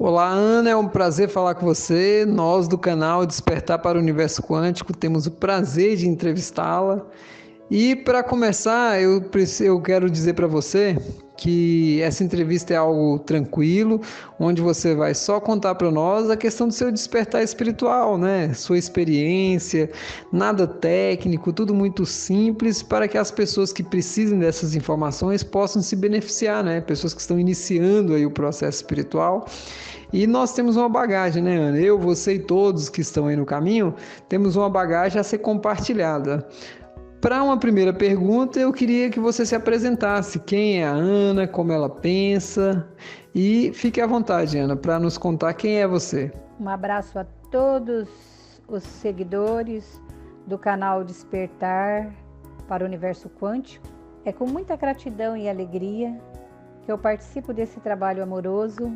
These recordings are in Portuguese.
Olá, Ana, é um prazer falar com você. Nós do canal Despertar para o Universo Quântico temos o prazer de entrevistá-la. E para começar, eu quero dizer para você que essa entrevista é algo tranquilo, onde você vai só contar para nós a questão do seu despertar espiritual, né? Sua experiência, nada técnico, tudo muito simples para que as pessoas que precisem dessas informações possam se beneficiar, né? Pessoas que estão iniciando aí o processo espiritual. E nós temos uma bagagem, né, Ana? Eu, você e todos que estão aí no caminho, temos uma bagagem a ser compartilhada. Para uma primeira pergunta, eu queria que você se apresentasse. Quem é a Ana, como ela pensa, e fique à vontade, Ana, para nos contar quem é você. Um abraço a todos os seguidores do canal Despertar para o Universo Quântico. É com muita gratidão e alegria que eu participo desse trabalho amoroso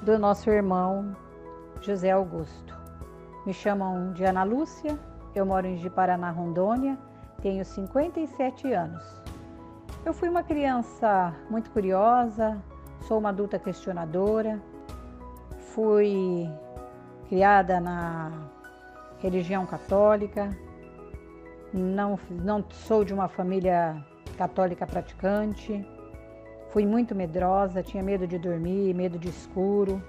do nosso irmão José Augusto. Me chamam de Ana Lúcia, eu moro em Ji-Paraná, Rondônia, tenho 57 anos. Eu fui uma criança muito curiosa, sou uma adulta questionadora, fui criada na religião católica, não sou de uma família católica praticante, fui muito medrosa, tinha medo de dormir, medo de escuro,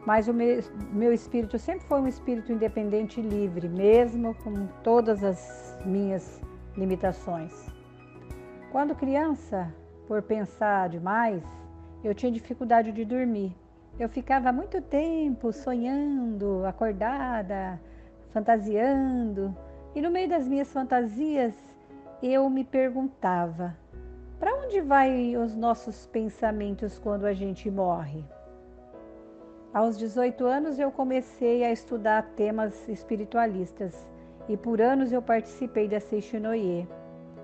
mas o meu espírito sempre foi um espírito independente e livre, mesmo com todas as minhas limitações. Quando criança, por pensar demais, eu tinha dificuldade de dormir. Eu ficava muito tempo sonhando, acordada, fantasiando, e no meio das minhas fantasias eu me perguntava: para onde vai os nossos pensamentos quando a gente morre? Aos 18 anos eu comecei a estudar temas espiritualistas e por anos eu participei da Seishinoye,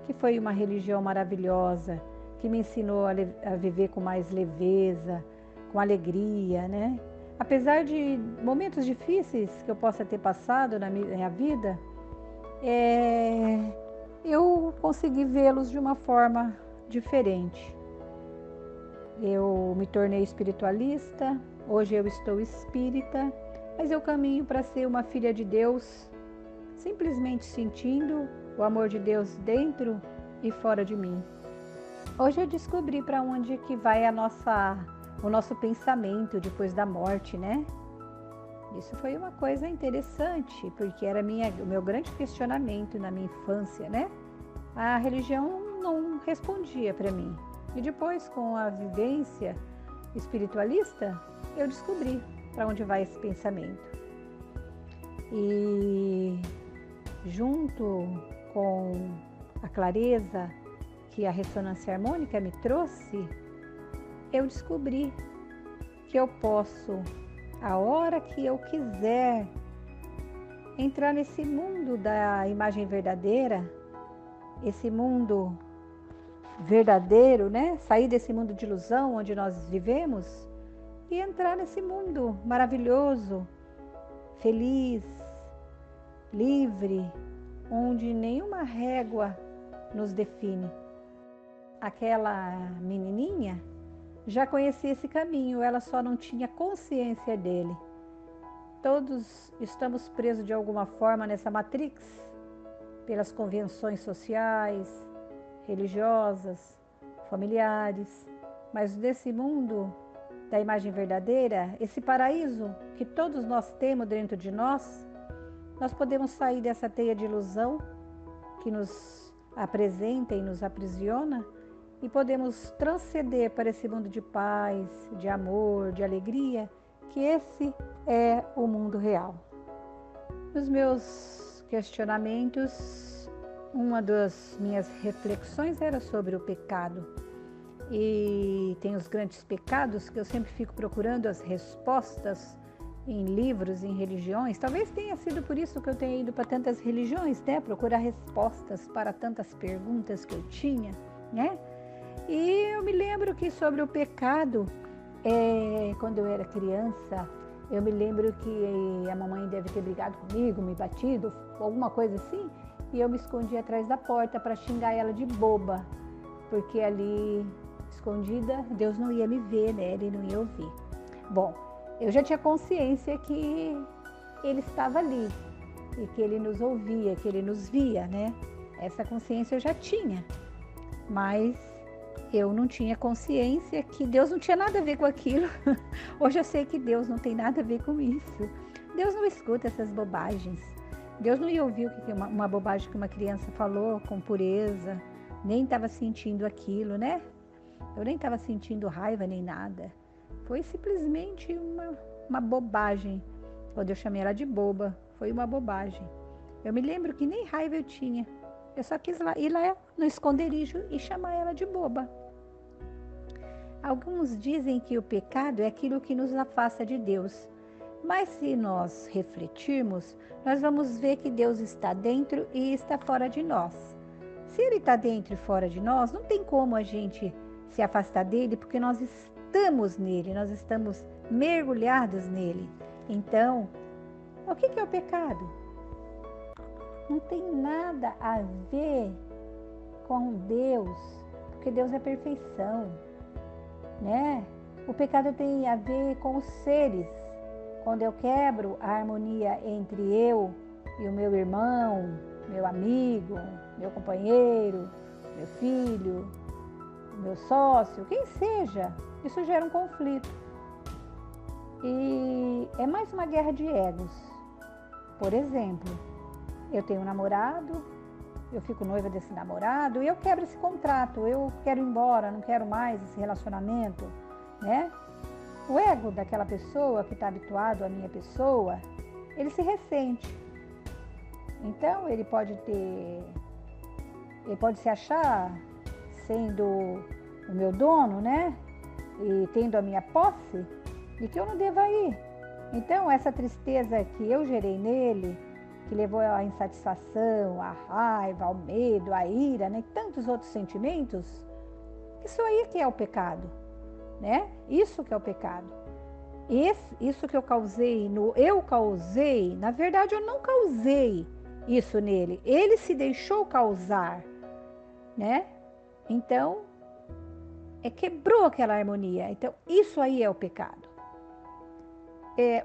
que foi uma religião maravilhosa, que me ensinou a viver com mais leveza, com alegria, né? Apesar de momentos difíceis que eu possa ter passado na minha vida, eu consegui vê-los de uma forma diferente. Eu me tornei espiritualista, hoje eu estou espírita, mas eu caminho para ser uma filha de Deus, simplesmente sentindo o amor de Deus dentro e fora de mim. Hoje eu descobri para onde que vai o nosso pensamento depois da morte, né? Isso foi uma coisa interessante, porque era o meu grande questionamento na minha infância, né? A religião não respondia para mim. E depois, com a vivência espiritualista, eu descobri para onde vai esse pensamento. E junto com a clareza que a ressonância harmônica me trouxe, eu descobri que eu posso, a hora que eu quiser, entrar nesse mundo da imagem verdadeira, esse mundo verdadeiro, né? Sair desse mundo de ilusão onde nós vivemos e entrar nesse mundo maravilhoso, feliz, livre, onde nenhuma régua nos define. Aquela menininha já conhecia esse caminho, ela só não tinha consciência dele. Todos estamos presos de alguma forma nessa matrix, pelas convenções sociais, religiosas, familiares, mas desse mundo da imagem verdadeira, esse paraíso que todos nós temos dentro de nós podemos sair dessa teia de ilusão que nos apresenta e nos aprisiona e podemos transcender para esse mundo de paz, de amor, de alegria, que esse é o mundo real. Nos meus questionamentos, uma das minhas reflexões era sobre o pecado. E tem os grandes pecados que eu sempre fico procurando as respostas em livros, em religiões. Talvez tenha sido por isso que eu tenha ido para tantas religiões, né? Procurar respostas para tantas perguntas que eu tinha, né? E eu me lembro que sobre o pecado, quando eu era criança, eu me lembro que a mamãe deve ter brigado comigo, me batido, alguma coisa assim, e eu me escondi atrás da porta para xingar ela de boba, porque ali, escondida, Deus não ia me ver, né? Ele não ia ouvir. Bom, eu já tinha consciência que ele estava ali e que ele nos ouvia, que ele nos via, né? Essa consciência eu já tinha, mas eu não tinha consciência que Deus não tinha nada a ver com aquilo. Hoje eu sei que Deus não tem nada a ver com isso. Deus não escuta essas bobagens. Deus não ia ouvir uma bobagem que uma criança falou com pureza, nem estava sentindo aquilo, né? Eu nem estava sentindo raiva nem nada. Foi simplesmente uma bobagem. Quando eu chamei ela de boba, foi uma bobagem. Eu me lembro que nem raiva eu tinha. Eu só quis ir lá no esconderijo e chamar ela de boba. Alguns dizem que o pecado é aquilo que nos afasta de Deus. Mas se nós refletirmos, nós vamos ver que Deus está dentro e está fora de nós. Se Ele está dentro e fora de nós, não tem como a gente se afastar dele, porque nós estamos nele, nós estamos mergulhados nele. Então, o que é o pecado? Não tem nada a ver com Deus, porque Deus é perfeição, né? O pecado tem a ver com os seres. Quando eu quebro a harmonia entre eu e o meu irmão, meu amigo, meu companheiro, meu filho, meu sócio, quem seja, isso gera um conflito. E é mais uma guerra de egos. Por exemplo, eu tenho um namorado, eu fico noiva desse namorado e eu quebro esse contrato, eu quero ir embora, não quero mais esse relacionamento, né? O ego daquela pessoa que está habituado à minha pessoa, ele se ressente. Então, ele pode se achar sendo o meu dono, né? E tendo a minha posse, e que eu não deva ir. Então, essa tristeza que eu gerei nele, que levou à insatisfação, à raiva, ao medo, à ira, né? E tantos outros sentimentos, isso aí que é o pecado, né? Isso que é o pecado. Isso que eu causei, na verdade eu não causei isso nele, ele se deixou causar, né? Então, quebrou aquela harmonia. Então, isso aí é o pecado.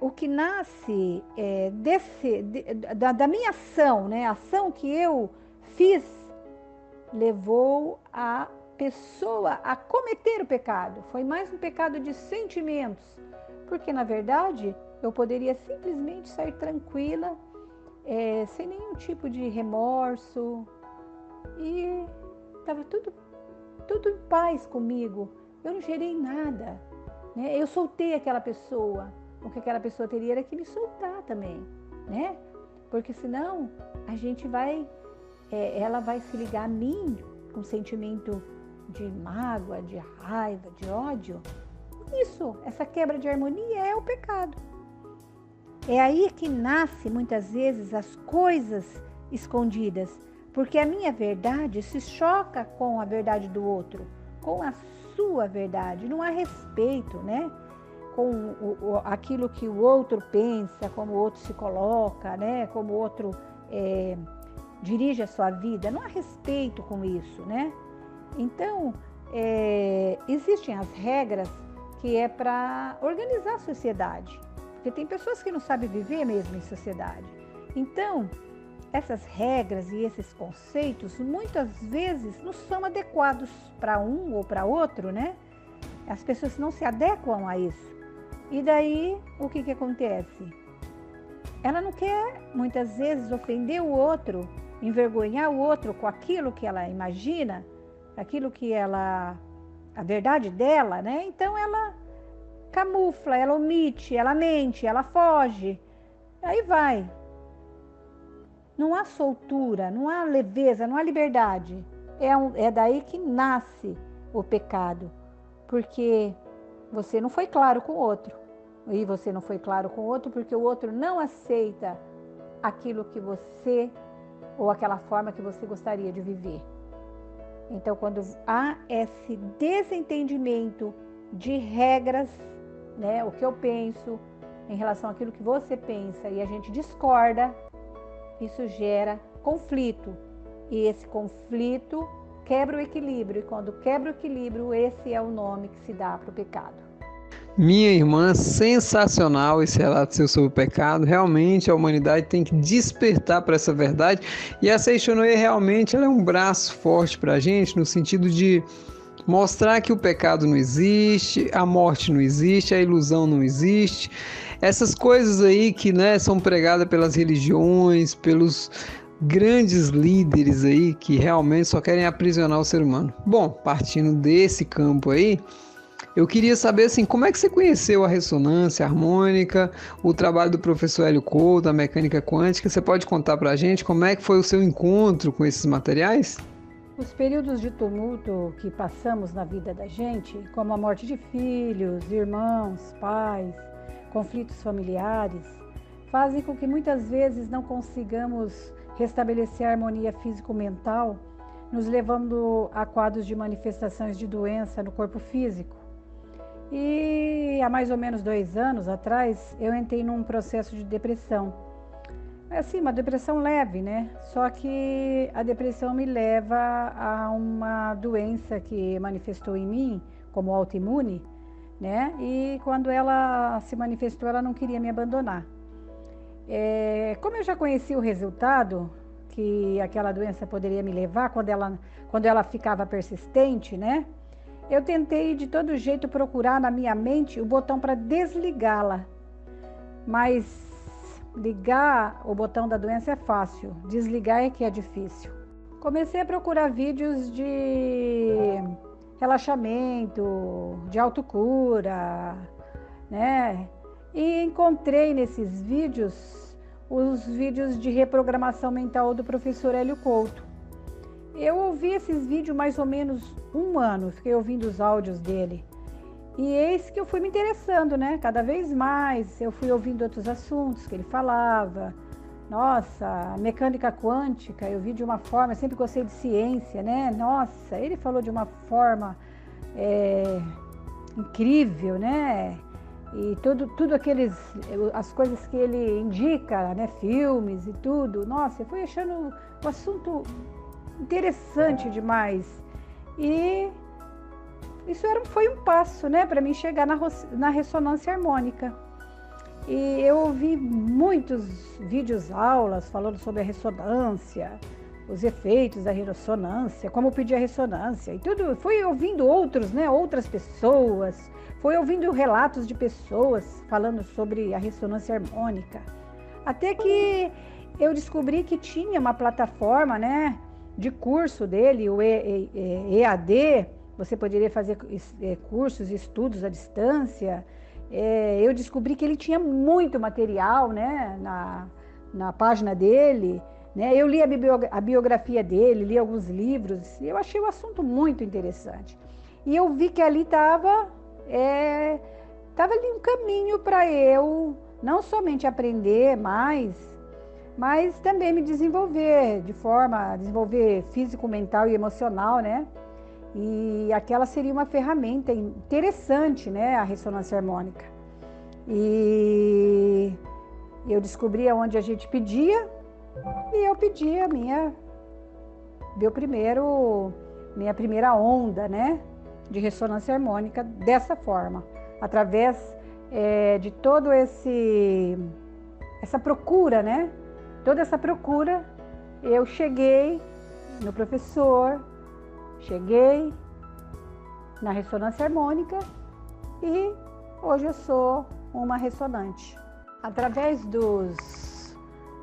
O que nasce da minha ação, né? A ação que eu fiz levou a pessoa a cometer o pecado. Foi mais um pecado de sentimentos, porque na verdade eu poderia simplesmente sair tranquila, sem nenhum tipo de remorso, e estava tudo em paz comigo. Eu não gerei nada, né? Eu soltei aquela pessoa. O que aquela pessoa teria era que me soltar também, né? Porque senão a gente ela vai se ligar a mim com sentimento de mágoa, de raiva, de ódio. Essa quebra de harmonia é o pecado. É aí que nasce muitas vezes as coisas escondidas, porque a minha verdade se choca com a verdade do outro, com a sua verdade. Não há respeito, né? Com aquilo que o outro pensa, como o outro se coloca, né? Como o outro dirige a sua vida. Não há respeito com isso, né? Então, existem as regras que é para organizar a sociedade, porque tem pessoas que não sabem viver mesmo em sociedade. Então, essas regras e esses conceitos muitas vezes não são adequados para um ou para outro, né? As pessoas não se adequam a isso. E daí, o que acontece? Ela não quer, muitas vezes, ofender o outro, envergonhar o outro com aquilo que ela imagina, aquilo que a verdade dela, né? Então, ela camufla, ela omite, ela mente, ela foge. Aí vai. Não há soltura, não há leveza, não há liberdade. É daí que nasce o pecado, porque você não foi claro com o outro. E você não foi claro com o outro porque o outro não aceita aquilo que você, ou aquela forma que você gostaria de viver. Então, quando há esse desentendimento de regras, né, o que eu penso em relação àquilo que você pensa, e a gente discorda, isso gera conflito. E esse conflito quebra o equilíbrio. E quando quebra o equilíbrio, esse é o nome que se dá para o pecado. Minha irmã, sensacional esse relato seu sobre o pecado. Realmente a humanidade tem que despertar para essa verdade. E essa Eixonoe realmente ela é um braço forte para a gente, no sentido de mostrar que o pecado não existe, a morte não existe, a ilusão não existe. Essas coisas aí que, né, são pregadas pelas religiões, pelos grandes líderes aí que realmente só querem aprisionar o ser humano. Bom, partindo desse campo aí, eu queria saber assim, como é que você conheceu a ressonância harmônica, o trabalho do professor Hélio Couto, da mecânica quântica? Você pode contar para a gente como é que foi o seu encontro com esses materiais? Os períodos de tumulto que passamos na vida da gente, como a morte de filhos, irmãos, pais, conflitos familiares, fazem com que muitas vezes não consigamos restabelecer a harmonia físico-mental, nos levando a quadros de manifestações de doença no corpo físico. E há mais ou menos 2 anos atrás, eu entrei num processo de depressão. É assim, uma depressão leve, né? Só que a depressão me leva a uma doença que manifestou em mim, como autoimune, né? E quando ela se manifestou, ela não queria me abandonar. Como eu já conhecia o resultado que aquela doença poderia me levar quando ela ficava persistente, né? Eu tentei de todo jeito procurar na minha mente o botão para desligá-la, mas ligar o botão da doença é fácil, desligar é que é difícil. Comecei a procurar vídeos de relaxamento, de autocura, né? E encontrei nesses vídeos os vídeos de reprogramação mental do professor Hélio Couto. Eu ouvi esses vídeos mais ou menos 1 ano, fiquei ouvindo os áudios dele. E eis que eu fui me interessando, né? Cada vez mais, eu fui ouvindo outros assuntos que ele falava. Nossa, mecânica quântica, eu vi de uma forma, eu sempre gostei de ciência, né? Nossa, ele falou de uma forma incrível, né? E tudo as coisas que ele indica, né? Filmes e tudo. Nossa, eu fui achando o assunto interessante demais. E isso foi um passo, né, para mim chegar na ressonância harmônica. E eu ouvi muitos vídeos, aulas falando sobre a ressonância, os efeitos da ressonância, como pedir a ressonância e tudo. Fui ouvindo outras pessoas, fui ouvindo relatos de pessoas falando sobre a ressonância harmônica. Até que eu descobri que tinha uma plataforma, né, de curso dele, o EAD, você poderia fazer cursos e estudos à distância. Eu descobri que ele tinha muito material, né, na página dele, né? Eu li a biografia dele, li alguns livros, e eu achei o assunto muito interessante. E eu vi que ali estava ali um caminho para eu não somente aprender mais, mas também me desenvolver desenvolver físico, mental e emocional, né? E aquela seria uma ferramenta interessante, né? A ressonância harmônica. E eu descobri aonde a gente pedia, e eu pedi minha primeira onda, né? De ressonância harmônica dessa forma, através de todo essa procura, né? Toda essa procura, eu cheguei no professor, cheguei na ressonância harmônica e hoje eu sou uma ressonante. Através dos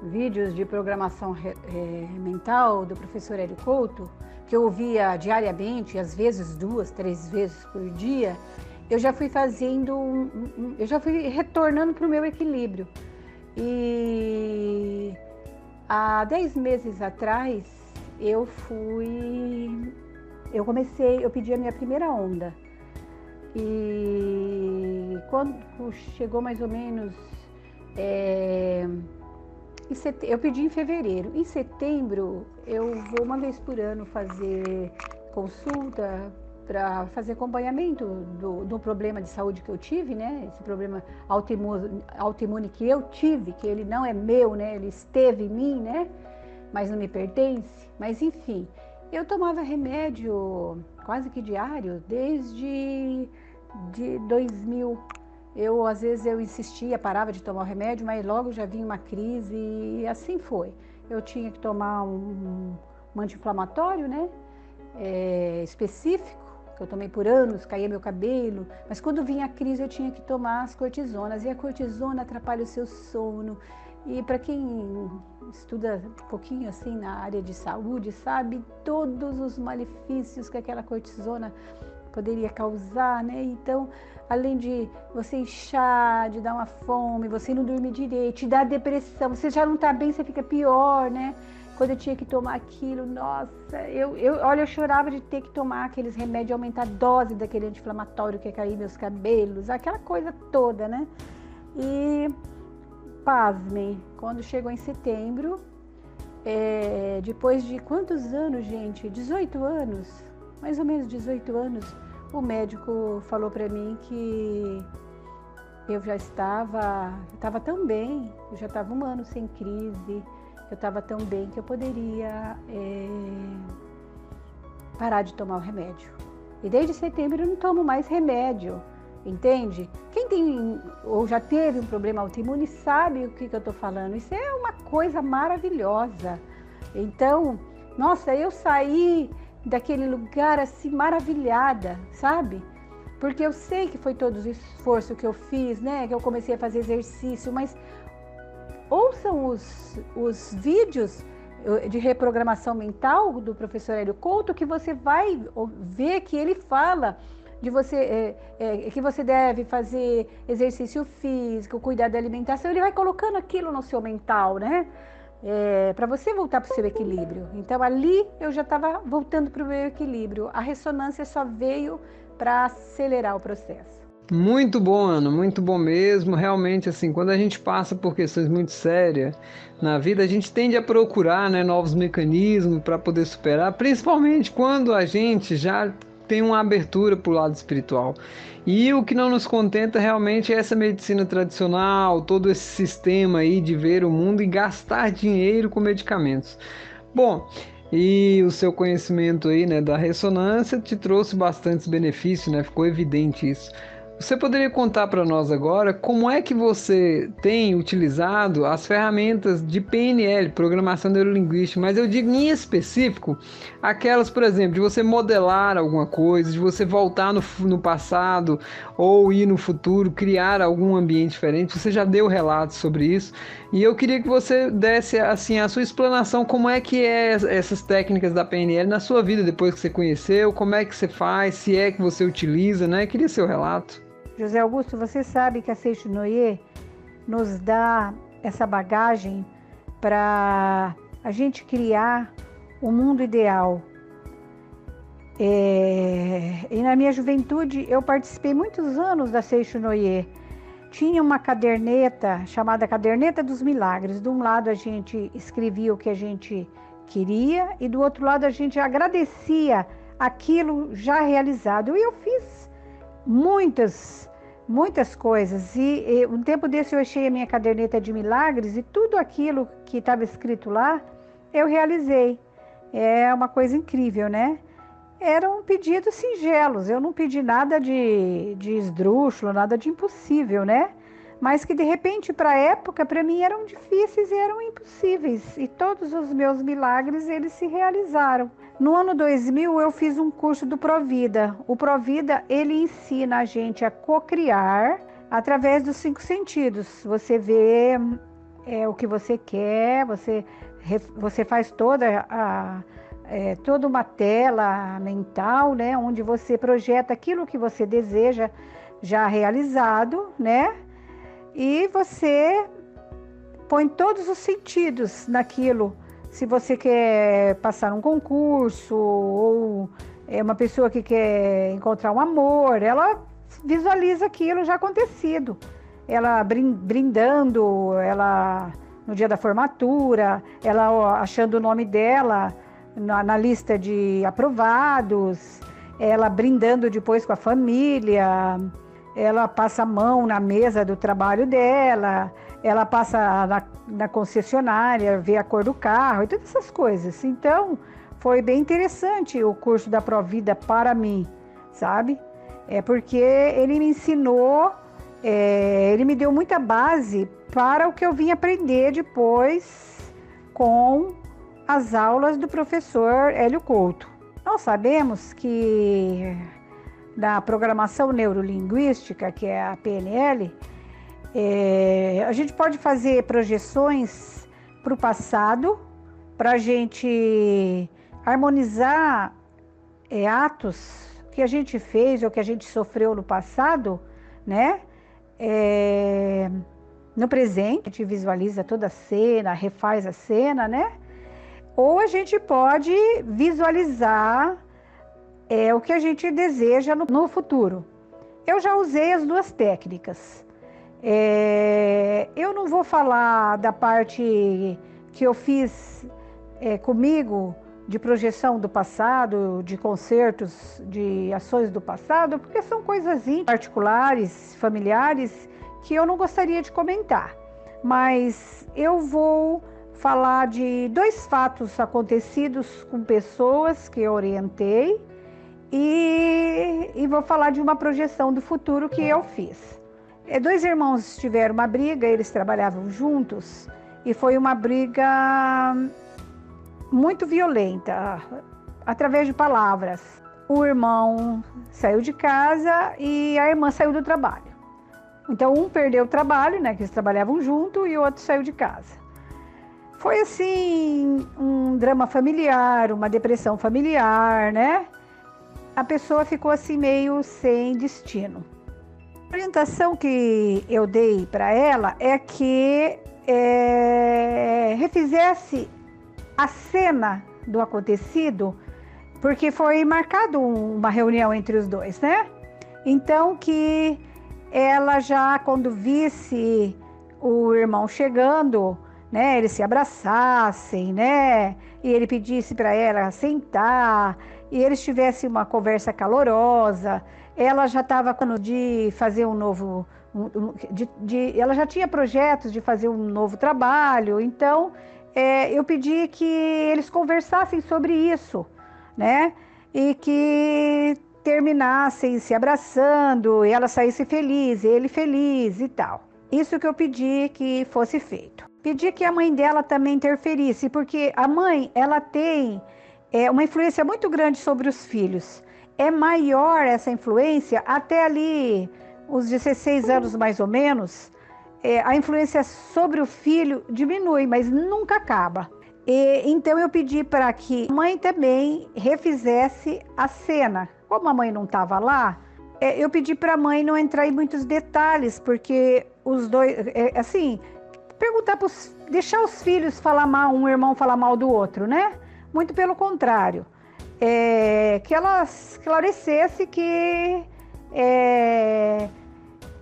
vídeos de programação mental do professor Hélio Couto, que eu ouvia diariamente, às vezes 2, 3 vezes por dia, eu já fui eu já fui retornando para o meu equilíbrio. E há 10 meses atrás, eu pedi a minha primeira onda. E quando chegou mais ou menos, eu pedi em fevereiro. Em setembro, eu vou uma vez por ano fazer consulta para fazer acompanhamento do problema de saúde que eu tive, né? Esse problema autoimune que eu tive, que ele não é meu, né? Ele esteve em mim, né? Mas não me pertence. Mas enfim, eu tomava remédio quase que diário desde 2000. Às vezes eu insistia, parava de tomar o remédio, mas logo já vinha uma crise e assim foi. Eu tinha que tomar um anti-inflamatório, né? Específico, que eu tomei por anos, caía meu cabelo, mas quando vinha a crise eu tinha que tomar as cortisonas, e a cortisona atrapalha o seu sono. E para quem estuda um pouquinho assim na área de saúde, sabe todos os malefícios que aquela cortisona poderia causar, né? Então, além de você inchar, de dar uma fome, você não dormir direito, te dar depressão, você já não está bem, você fica pior, né? Quando eu tinha que tomar aquilo, nossa, olha, eu chorava de ter que tomar aqueles remédios, aumentar a dose daquele anti-inflamatório que ia cair meus cabelos, aquela coisa toda, né? E pasmem, quando chegou em setembro, depois de quantos anos, gente? 18 anos, mais ou menos 18 anos, o médico falou para mim que eu já estava tão bem, eu já estava 1 ano sem crise, eu estava tão bem que eu poderia parar de tomar o remédio. E desde setembro eu não tomo mais remédio, entende? Quem tem ou já teve um problema autoimune sabe o que eu estou falando. Isso é uma coisa maravilhosa. Então, nossa, eu saí daquele lugar assim maravilhada, sabe? Porque eu sei que foi todo o esforço que eu fiz, né? Que eu comecei a fazer exercício, mas ouçam os vídeos de reprogramação mental do professor Hélio Couto, que você vai ver que ele fala de você, que você deve fazer exercício físico, cuidar da alimentação, ele vai colocando aquilo no seu mental, né? Para você voltar para o seu equilíbrio. Então ali eu já estava voltando para o meu equilíbrio. A ressonância só veio para acelerar o processo. Muito bom, Ana, muito bom mesmo. Realmente, assim, quando a gente passa por questões muito sérias na vida, a gente tende a procurar, né, novos mecanismos para poder superar, principalmente quando a gente já tem uma abertura para o lado espiritual. E o que não nos contenta realmente é essa medicina tradicional, todo esse sistema aí de ver o mundo e gastar dinheiro com medicamentos. Bom, e o seu conhecimento aí, né, da ressonância te trouxe bastantes benefícios, né? Ficou evidente isso. Você poderia contar para nós agora como é que você tem utilizado as ferramentas de PNL, Programação Neurolinguística, mas eu digo em específico aquelas, por exemplo, de você modelar alguma coisa, de você voltar no passado ou ir no futuro, criar algum ambiente diferente. Você já deu relatos sobre isso e eu queria que você desse assim a sua explanação, como é que é essas técnicas da PNL na sua vida depois que você conheceu, como é que você faz, se é que você utiliza, né? Queria seu relato. José Augusto, você sabe que a Seixo Noye nos dá essa bagagem para a gente criar o mundo ideal. E na minha juventude eu participei muitos anos da Seixo Noye. Tinha uma caderneta chamada Caderneta dos Milagres. De um lado a gente escrevia o que a gente queria e do outro lado a gente agradecia aquilo já realizado. E eu fiz muitas coisas, e um tempo desse eu achei a minha caderneta de milagres e tudo aquilo que estava escrito lá eu realizei. É uma coisa incrível, né? Eram pedidos singelos, eu não pedi nada de esdrúxulo, nada de impossível, né? Mas que de repente para a época para mim eram difíceis e eram impossíveis, e todos os meus milagres eles se realizaram. No ano 2000 eu fiz um curso do Provida. O Provida ele ensina a gente a cocriar através dos 5 sentidos. Você vê o que você quer, você faz toda uma tela mental, né, onde você projeta aquilo que você deseja já realizado, né? E você põe todos os sentidos naquilo. Se você quer passar um concurso ou é uma pessoa que quer encontrar um amor, ela visualiza aquilo já acontecido. Ela brindando, ela no dia da formatura, ela achando o nome dela na lista de aprovados, ela brindando depois com a família, ela passa a mão na mesa do trabalho dela, ela passa na concessionária, vê a cor do carro e todas essas coisas. Então, foi bem interessante o curso da Provida para mim, sabe? Porque ele me ensinou ele me deu muita base para o que eu vim aprender depois com as aulas do professor Hélio Couto. Nós sabemos que na programação neurolinguística, que é a PNL, a gente pode fazer projeções para o passado, para a gente harmonizar atos que a gente fez ou que a gente sofreu no passado, né? No presente, a gente visualiza toda a cena, refaz a cena, né? Ou a gente pode visualizar o que a gente deseja no futuro. Eu já usei as duas técnicas. Eu não vou falar da parte que eu fiz comigo, de projeção do passado, de concertos, de ações do passado, porque são coisas particulares, familiares, que eu não gostaria de comentar. Mas eu vou falar de 2 fatos acontecidos com pessoas que eu orientei e vou falar de uma projeção do futuro que eu fiz. 2 irmãos tiveram uma briga, eles trabalhavam juntos e foi uma briga muito violenta, através de palavras. O irmão saiu de casa e a irmã saiu do trabalho. Então um perdeu o trabalho, né, que eles trabalhavam junto, e o outro saiu de casa. Foi assim um drama familiar, uma depressão familiar, né? A pessoa ficou assim meio sem destino. A orientação que eu dei para ela é que refizesse a cena do acontecido, porque foi marcado uma reunião entre os dois, né? Então que ela já, quando visse o irmão chegando, né, eles se abraçassem, né, e ele pedisse para ela sentar, e eles tivessem uma conversa calorosa. Ela já estava de fazer um novo, ela já tinha projetos de fazer um novo trabalho, então eu pedi que eles conversassem sobre isso, né, e que terminassem se abraçando, e ela saísse feliz, ele feliz e tal. Isso que eu pedi que fosse feito. Pedi que a mãe dela também interferisse, porque a mãe, ela tem uma influência muito grande sobre os filhos. É maior essa influência até ali, os 16 anos mais ou menos, a influência sobre o filho diminui, mas nunca acaba. Então eu pedi para que a mãe também refizesse a cena. Como a mãe não estava lá, eu pedi para a mãe não entrar em muitos detalhes, porque os dois, assim, deixar os filhos falar mal, um irmão falar mal do outro, né? Muito pelo contrário. Que ela esclarecesse que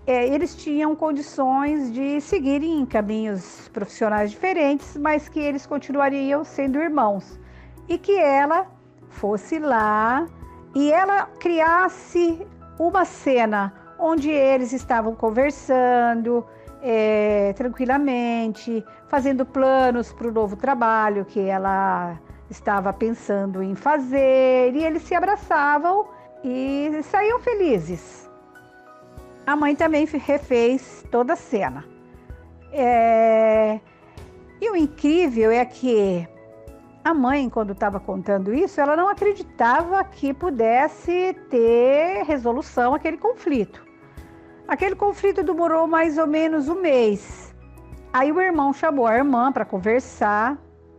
eles tinham condições de seguirem em caminhos profissionais diferentes, mas que eles continuariam sendo irmãos. E que ela fosse lá e ela criasse uma cena onde eles estavam conversando tranquilamente, fazendo planos para o novo trabalho que ela estava pensando em fazer, e eles se abraçavam e saíam felizes. A mãe também refez toda a cena. E o incrível é que a mãe, quando estava contando isso, ela não acreditava que pudesse ter resolução aquele conflito. Aquele conflito demorou mais ou menos um mês. Aí o irmão chamou a irmã para conversar.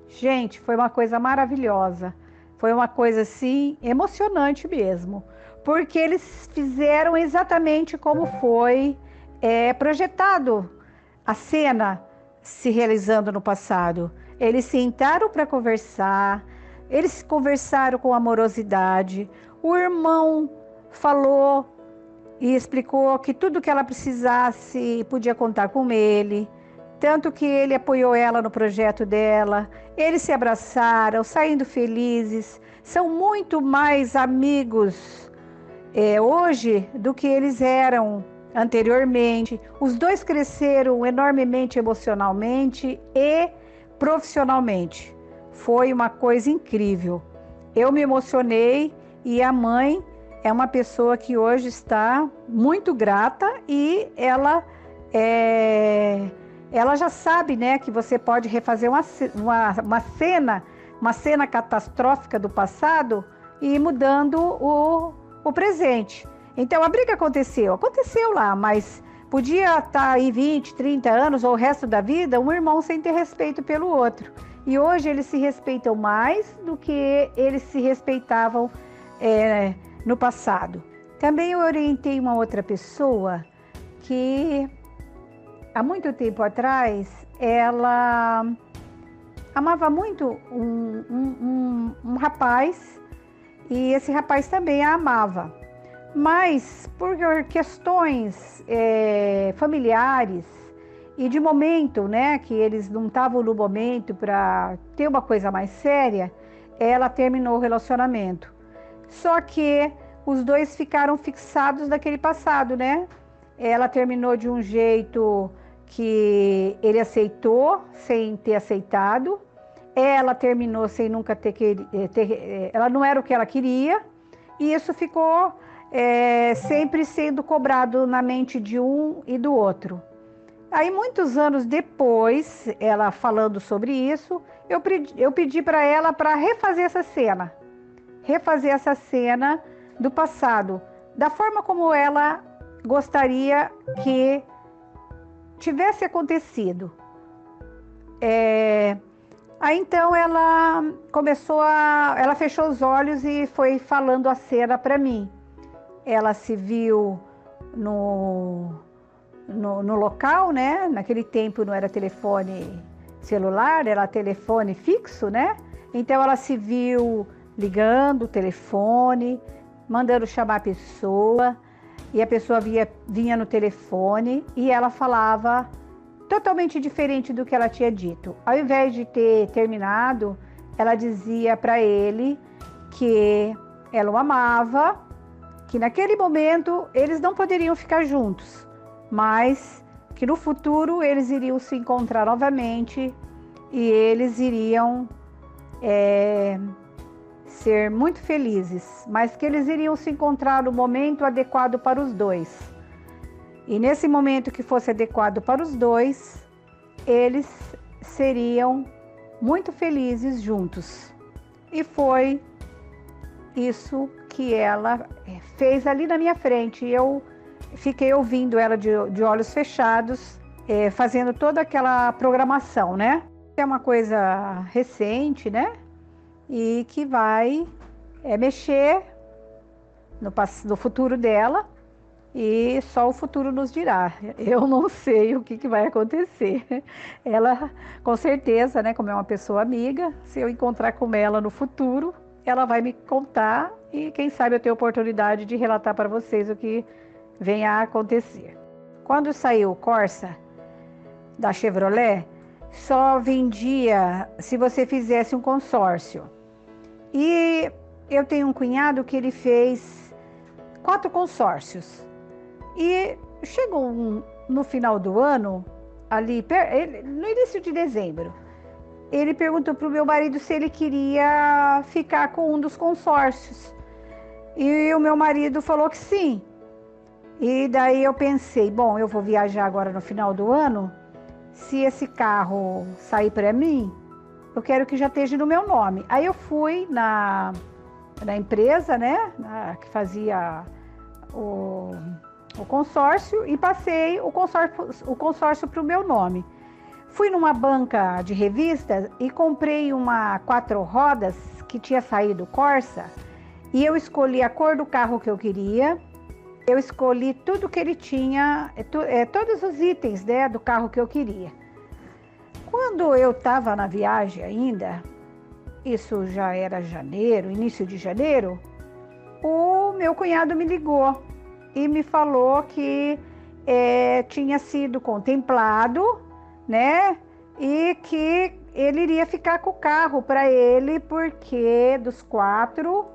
Gente, foi uma coisa maravilhosa. Foi uma coisa assim emocionante mesmo, porque eles fizeram exatamente como foi projetado a cena se realizando no passado. Eles sentaram para conversar, eles conversaram com amorosidade. O irmão falou e explicou que tudo que ela precisasse podia contar com ele, tanto que ele apoiou ela no projeto dela. Eles se abraçaram, saindo felizes, são muito mais amigos hoje do que eles eram anteriormente. Os dois cresceram enormemente emocionalmente e profissionalmente. Foi uma coisa incrível. Eu me emocionei e a mãe é uma pessoa que hoje está muito grata e ela já sabe, né, que você pode refazer uma cena catastrófica do passado e ir mudando o presente. Então a briga aconteceu lá, mas podia estar aí 20, 30 anos ou o resto da vida um irmão sem ter respeito pelo outro. E hoje eles se respeitam mais do que eles se respeitavam no passado. Também eu orientei uma outra pessoa que há muito tempo atrás ela amava muito um rapaz e esse rapaz também a amava. Mas por questões familiares e de momento, né, que eles não estavam no momento para ter uma coisa mais séria, ela terminou o relacionamento. Só que os dois ficaram fixados naquele passado, né? Ela terminou de um jeito que ele aceitou, sem ter aceitado. Ela terminou sem nunca ela não era o que ela queria. E isso ficou sempre sendo cobrado na mente de um e do outro. Aí, muitos anos depois, ela falando sobre isso, eu pedi para ela para refazer essa cena do passado, da forma como ela gostaria que tivesse acontecido. Aí então ela ela fechou os olhos e foi falando a cena para mim. Ela se viu no local, né? Naquele tempo não era telefone celular, era telefone fixo, né? Então ela se viu ligando o telefone, mandando chamar a pessoa, e a pessoa vinha no telefone e ela falava totalmente diferente do que ela tinha dito. Ao invés de ter terminado, ela dizia para ele que ela o amava, que naquele momento eles não poderiam ficar juntos, mas que no futuro eles iriam se encontrar novamente e eles iriam ser muito felizes, mas que eles iriam se encontrar no momento adequado para os dois. E nesse momento que fosse adequado para os dois, eles seriam muito felizes juntos. E foi isso que ela fez ali na minha frente. Eu fiquei ouvindo ela de olhos fechados, fazendo toda aquela programação, né? É uma coisa recente, né? E que vai mexer no futuro dela, e só o futuro nos dirá. Eu não sei o que vai acontecer. Ela, com certeza, né, como é uma pessoa amiga, se eu encontrar com ela no futuro, ela vai me contar e quem sabe eu tenho oportunidade de relatar para vocês o que venha a acontecer. Quando saiu o Corsa da Chevrolet, só vendia se você fizesse um consórcio. E eu tenho um cunhado que ele fez 4 consórcios. E chegou no final do ano, ali no início de dezembro, ele perguntou para o meu marido se ele queria ficar com um dos consórcios. E o meu marido falou que sim. E daí eu pensei, bom, eu vou viajar agora no final do ano, se esse carro sair para mim, eu quero que já esteja no meu nome. Aí eu fui na empresa, né, que fazia o consórcio, e passei o consórcio para o meu nome. Fui numa banca de revistas e comprei uma 4 rodas que tinha saído Corsa, e eu escolhi a cor do carro que eu queria, eu escolhi tudo que ele tinha, todos os itens, né, do carro que eu queria. Quando eu estava na viagem ainda, isso já era janeiro, início de janeiro, o meu cunhado me ligou e me falou que tinha sido contemplado, né? E que ele iria ficar com o carro para ele, porque dos 4,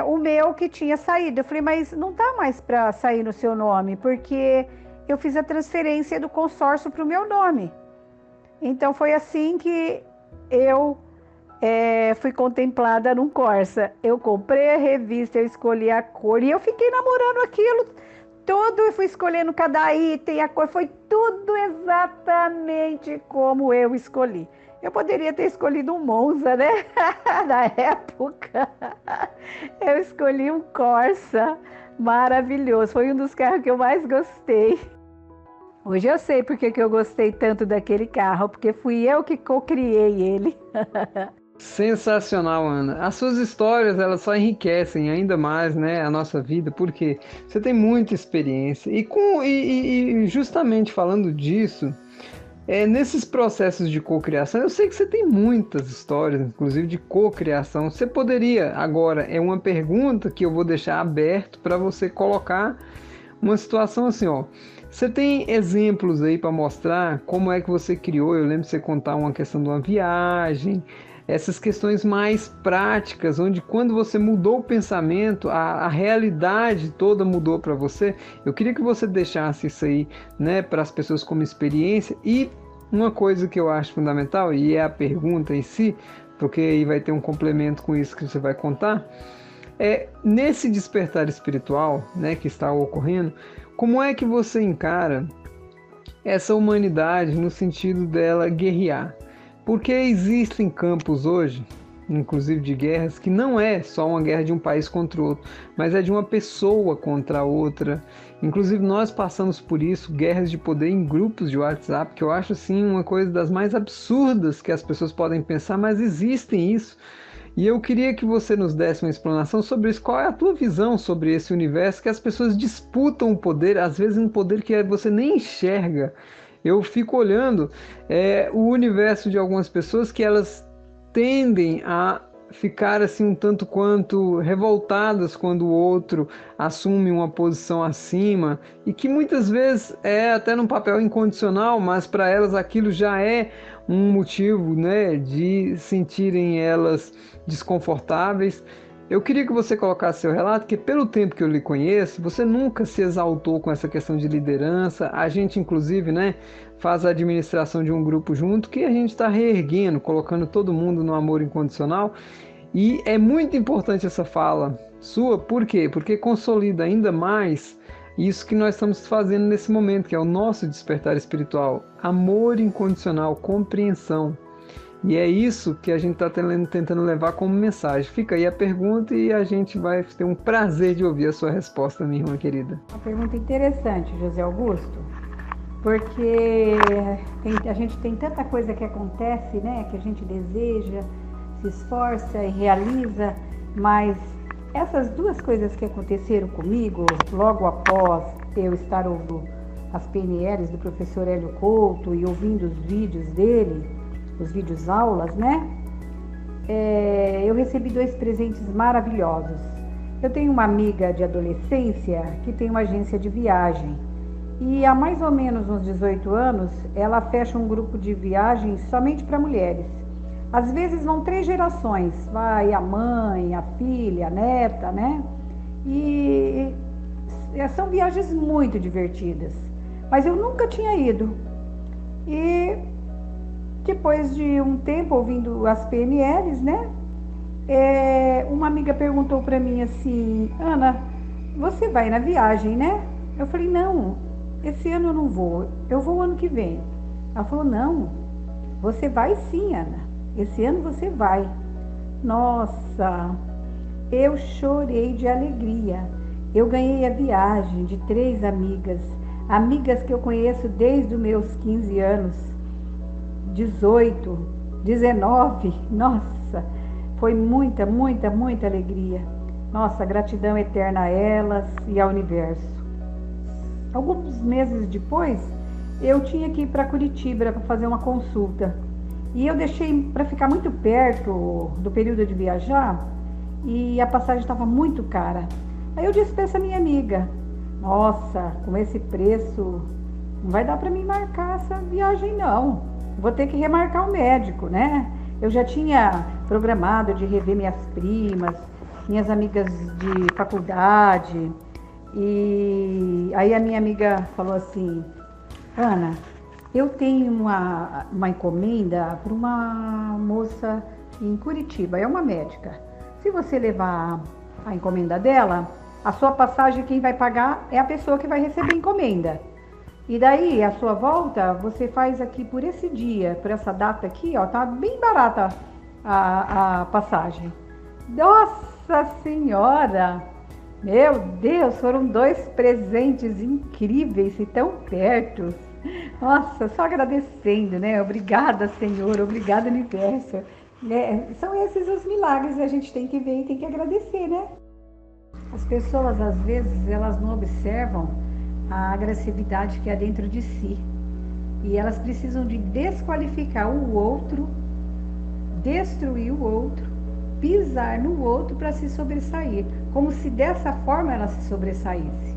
o meu que tinha saído. Eu falei, mas não tá mais para sair no seu nome, porque eu fiz a transferência do consórcio para o meu nome. Então foi assim que eu fui contemplada num Corsa. Eu comprei a revista, eu escolhi a cor e eu fiquei namorando aquilo tudo. Eu fui escolhendo cada item, a cor, foi tudo exatamente como eu escolhi. Eu poderia ter escolhido um Monza, né? Na época, eu escolhi um Corsa maravilhoso. Foi um dos carros que eu mais gostei. Hoje eu sei porque que eu gostei tanto daquele carro, porque fui eu que co-criei ele. Sensacional, Ana. As suas histórias, elas só enriquecem ainda mais, né, a nossa vida, porque você tem muita experiência. E justamente falando disso, nesses processos de cocriação, eu sei que você tem muitas histórias, inclusive de cocriação. Você poderia, agora, é uma pergunta que eu vou deixar aberto para você colocar uma situação assim, ó. Você tem exemplos aí para mostrar como é que você criou? Eu lembro de você contar uma questão de uma viagem, essas questões mais práticas, onde quando você mudou o pensamento, a realidade toda mudou para você. Eu queria que você deixasse isso aí, né, para as pessoas como experiência. E uma coisa que eu acho fundamental, e é a pergunta em si, porque aí vai ter um complemento com isso que você vai contar, nesse despertar espiritual, né, que está ocorrendo, como é que você encara essa humanidade no sentido dela guerrear? Porque existem campos hoje, inclusive de guerras, que não é só uma guerra de um país contra o outro, mas é de uma pessoa contra a outra. Inclusive nós passamos por isso, guerras de poder em grupos de WhatsApp, que eu acho assim uma coisa das mais absurdas que as pessoas podem pensar, mas existem isso. E eu queria que você nos desse uma explanação sobre isso. Qual é a tua visão sobre esse universo que as pessoas disputam o poder, às vezes um poder que você nem enxerga? Eu fico olhando o universo de algumas pessoas que elas tendem a ficar assim um tanto quanto revoltadas quando o outro assume uma posição acima e que muitas vezes é até num papel incondicional, mas para elas aquilo já é um motivo, né, de sentirem elas desconfortáveis. Eu queria que você colocasse seu relato, porque pelo tempo que eu lhe conheço, você nunca se exaltou com essa questão de liderança. A gente, inclusive, né, faz a administração de um grupo junto, que a gente está reerguendo, colocando todo mundo no amor incondicional. E é muito importante essa fala sua, por quê? Porque consolida ainda mais isso que nós estamos fazendo nesse momento, que é o nosso despertar espiritual. Amor incondicional, compreensão. E é isso que a gente está tentando levar como mensagem. Fica aí a pergunta e a gente vai ter um prazer de ouvir a sua resposta, minha irmã querida. Uma pergunta interessante, José Augusto, porque a gente tem tanta coisa que acontece, né, que a gente deseja, se esforça e realiza, mas essas duas coisas que aconteceram comigo, logo após eu estar ouvindo as PNLs do professor Hélio Couto e ouvindo os vídeos dele, os vídeos aulas, né? Eu recebi 2 presentes maravilhosos. Eu tenho uma amiga de adolescência que tem uma agência de viagem e há mais ou menos uns 18 anos ela fecha um grupo de viagem somente para mulheres. Às vezes vão 3 gerações, vai a mãe, a filha, a neta, né? E são viagens muito divertidas, mas eu nunca tinha ido. E depois de um tempo ouvindo as PNLs, né? Uma amiga perguntou para mim assim: Ana, você vai na viagem, né? Eu falei: não, esse ano eu não vou, eu vou ano que vem. Ela falou: não, você vai sim, Ana, esse ano você vai. Nossa, eu chorei de alegria. Eu ganhei a viagem de 3 amigas que eu conheço desde os meus 15 anos. 18, 19, nossa, foi muita, muita, muita alegria. Nossa, gratidão eterna a elas e ao universo. Alguns meses depois, eu tinha que ir para Curitiba para fazer uma consulta. E eu deixei para ficar muito perto do período de viajar e a passagem estava muito cara. Aí eu disse para essa minha amiga: nossa, com esse preço, não vai dar para mim marcar essa viagem não. Vou ter que remarcar o médico, né? Eu já tinha programado de rever minhas primas, minhas amigas de faculdade. E aí a minha amiga falou assim: Ana, Eu tenho uma encomenda para uma moça em Curitiba, é uma médica. Se você levar a encomenda dela, a sua passagem quem vai pagar é a pessoa que vai receber a encomenda. E daí, a sua volta, você faz aqui por esse dia, por essa data aqui, ó, tá bem barata a passagem. Nossa Senhora! Meu Deus, foram 2 presentes incríveis e tão perto. Nossa, só agradecendo, né? Obrigada, Senhor, obrigada, Universo. São esses os milagres que a gente tem que ver e tem que agradecer, né? As pessoas, às vezes, elas não observam a agressividade que há dentro de si. E elas precisam de desqualificar o outro, destruir o outro, pisar no outro para se sobressair, como se dessa forma ela se sobressaísse.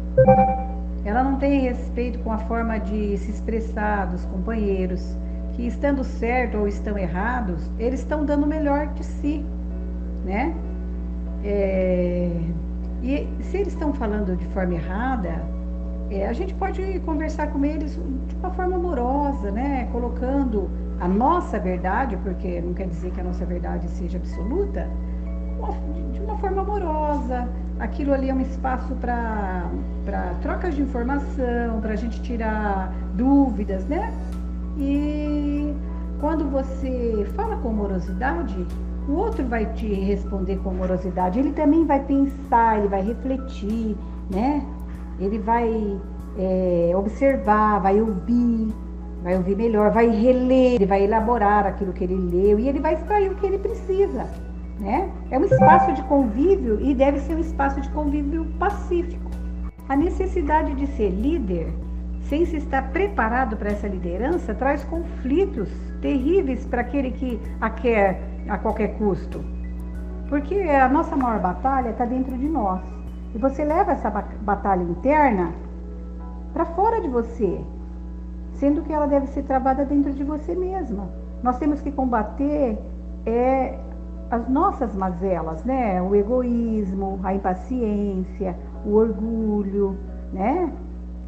Ela não tem respeito com a forma de se expressar dos companheiros, que estando certo ou estão errados, eles estão dando o melhor de si, né? E se eles estão falando de forma errada, a gente pode conversar com eles de uma forma amorosa, né? Colocando a nossa verdade, porque não quer dizer que a nossa verdade seja absoluta, de uma forma amorosa. Aquilo ali é um espaço para trocas de informação, para a gente tirar dúvidas, né? E quando você fala com amorosidade, o outro vai te responder com amorosidade. Ele também vai pensar, ele vai refletir, né? Ele vai observar, vai ouvir melhor, vai reler, ele vai elaborar aquilo que ele leu e ele vai extrair o que ele precisa, né? É um espaço de convívio e deve ser um espaço de convívio pacífico. A necessidade de ser líder, sem se estar preparado para essa liderança, traz conflitos terríveis para aquele que a quer a qualquer custo. Porque a nossa maior batalha está dentro de nós. E você leva essa batalha interna para fora de você, sendo que ela deve ser travada dentro de você mesma. Nós temos que combater as nossas mazelas, né? O egoísmo, a impaciência, o orgulho, né?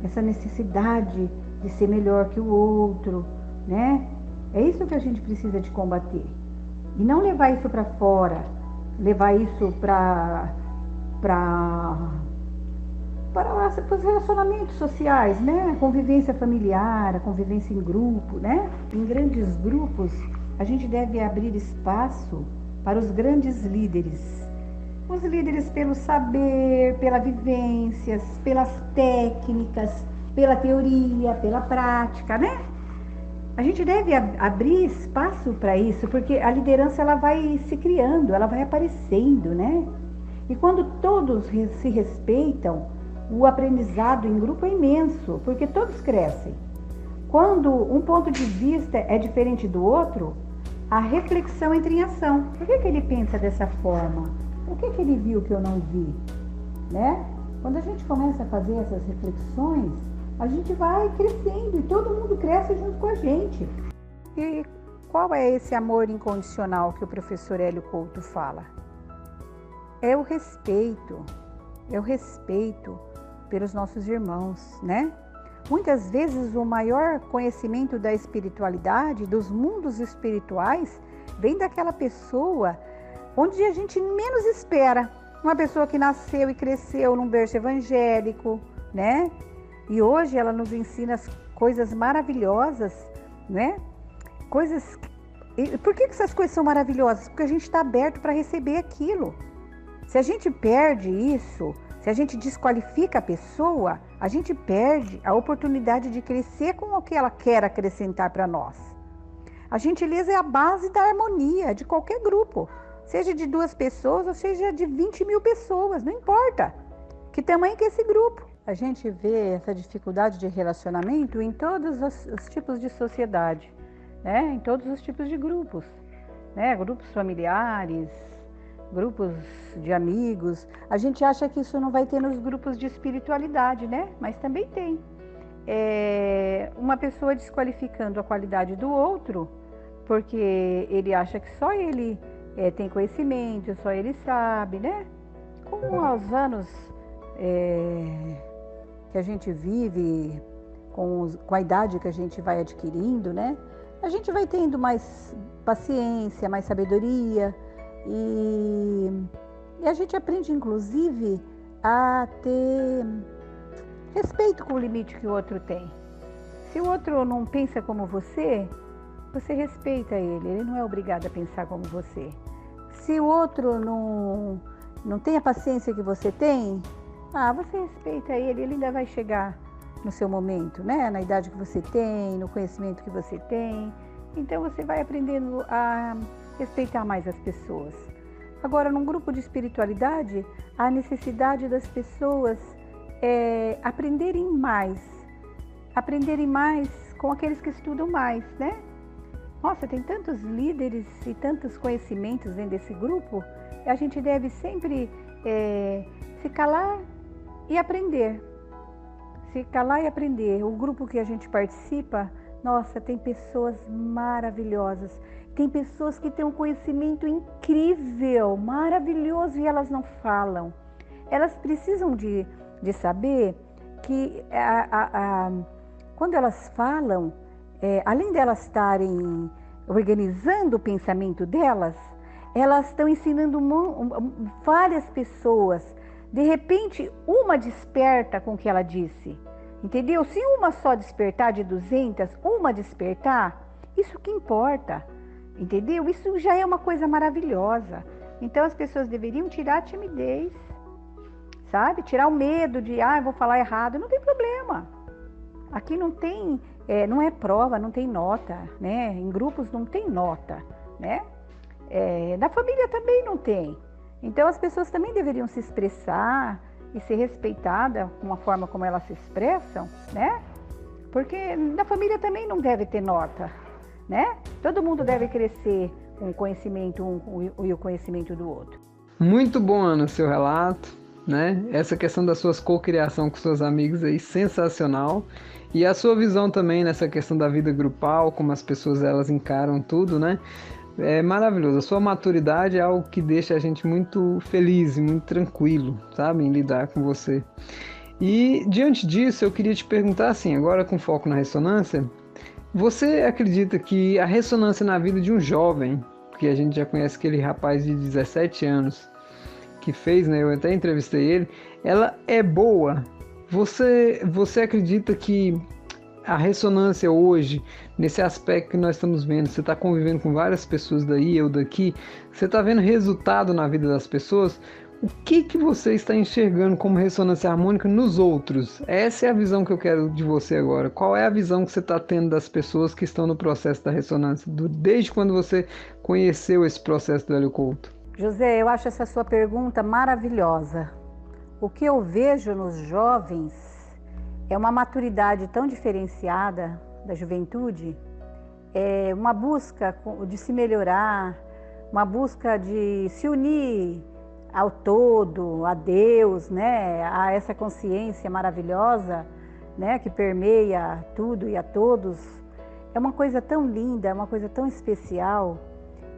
Essa necessidade de ser melhor que o outro, né? É isso que a gente precisa de combater. E não levar isso para fora, levar isso para os relacionamentos sociais, né? A convivência familiar, a convivência em grupo, né? Em grandes grupos, a gente deve abrir espaço para os grandes líderes. Os líderes pelo saber, pelas vivências, pelas técnicas, pela teoria, pela prática, né? A gente deve abrir espaço para isso, porque a liderança ela vai se criando, ela vai aparecendo, né? E quando todos se respeitam, o aprendizado em grupo é imenso, porque todos crescem. Quando um ponto de vista é diferente do outro, a reflexão entra em ação. Por que ele pensa dessa forma? O que ele viu que eu não vi? Né? Quando a gente começa a fazer essas reflexões, a gente vai crescendo e todo mundo cresce junto com a gente. E qual é esse amor incondicional que o professor Hélio Couto fala? É o respeito pelos nossos irmãos, né? Muitas vezes o maior conhecimento da espiritualidade, dos mundos espirituais, vem daquela pessoa onde a gente menos espera. Uma pessoa que nasceu e cresceu num berço evangélico, né? E hoje ela nos ensina coisas maravilhosas, né? Por que essas coisas são maravilhosas? Porque a gente está aberto para receber aquilo. Se a gente perde isso, se a gente desqualifica a pessoa, a gente perde a oportunidade de crescer com o que ela quer acrescentar para nós. A gentileza é a base da harmonia de qualquer grupo, seja de 2 pessoas ou seja de 20 mil pessoas, não importa que tamanho que é esse grupo. A gente vê essa dificuldade de relacionamento em todos os tipos de sociedade, né? Em todos os tipos de grupos, né? Grupos familiares, grupos de amigos. A gente acha que isso não vai ter nos grupos de espiritualidade, né? Mas também tem. Uma pessoa desqualificando a qualidade do outro, porque ele acha que só ele tem conhecimento, só ele sabe, né? Com os anos que a gente vive com a idade que a gente vai adquirindo, né? A gente vai tendo mais paciência, mais sabedoria e a gente aprende, inclusive, a ter respeito com o limite que o outro tem. Se o outro não pensa como você respeita ele não é obrigado a pensar como você. Se o outro não tem a paciência que você tem, você respeita ele ainda vai chegar no seu momento, né? Na idade que você tem, no conhecimento que você tem. Então você vai aprendendo a respeitar mais as pessoas. Agora, num grupo de espiritualidade, a necessidade das pessoas é aprenderem mais com aqueles que estudam mais, né? Nossa, tem tantos líderes e tantos conhecimentos dentro desse grupo, a gente deve sempre se calar e aprender. Se calar e aprender. O grupo que a gente participa, nossa, tem pessoas maravilhosas. Tem pessoas que têm um conhecimento incrível, maravilhoso, e elas não falam. Elas precisam de saber que quando elas falam, além delas estarem organizando o pensamento delas, elas estão ensinando várias pessoas. De repente, uma desperta com o que ela disse, entendeu? Se uma só despertar de 200, uma despertar, isso que importa, entendeu? Isso já é uma coisa maravilhosa. Então, as pessoas deveriam tirar a timidez, sabe? Tirar o medo de, eu vou falar errado. Não tem problema. Aqui não tem, não é prova, não tem nota, né? Em grupos não tem nota, né? Na família também não tem. Então, as pessoas também deveriam se expressar e ser respeitadas com a forma como elas se expressam, né? Porque na família também não deve ter nota, né? Todo mundo deve crescer com o conhecimento e o conhecimento do outro. Muito bom, Ana, seu relato, né? Essa questão da sua cocriação com seus amigos aí, sensacional. E a sua visão também nessa questão da vida grupal, como as pessoas elas encaram tudo, né? É maravilhoso. A sua maturidade é algo que deixa a gente muito feliz e muito tranquilo, sabe, em lidar com você. E diante disso, eu queria te perguntar assim, agora com foco na ressonância, você acredita que a ressonância na vida de um jovem, porque a gente já conhece aquele rapaz de 17 anos que fez, né? Eu até entrevistei ele, ela é boa? Você acredita que a ressonância hoje, nesse aspecto que nós estamos vendo, você está convivendo com várias pessoas daí, eu daqui, você está vendo resultado na vida das pessoas, o que você está enxergando como ressonância harmônica nos outros? Essa é a visão que eu quero de você agora. Qual é a visão que você está tendo das pessoas que estão no processo da ressonância, desde quando você conheceu esse processo do Hélio Couto? José, eu acho essa sua pergunta maravilhosa. O que eu vejo nos jovens é uma maturidade tão diferenciada da juventude, é uma busca de se melhorar, uma busca de se unir ao todo, a Deus, né? A essa consciência maravilhosa, né? Que permeia tudo e a todos. É uma coisa tão linda, é uma coisa tão especial.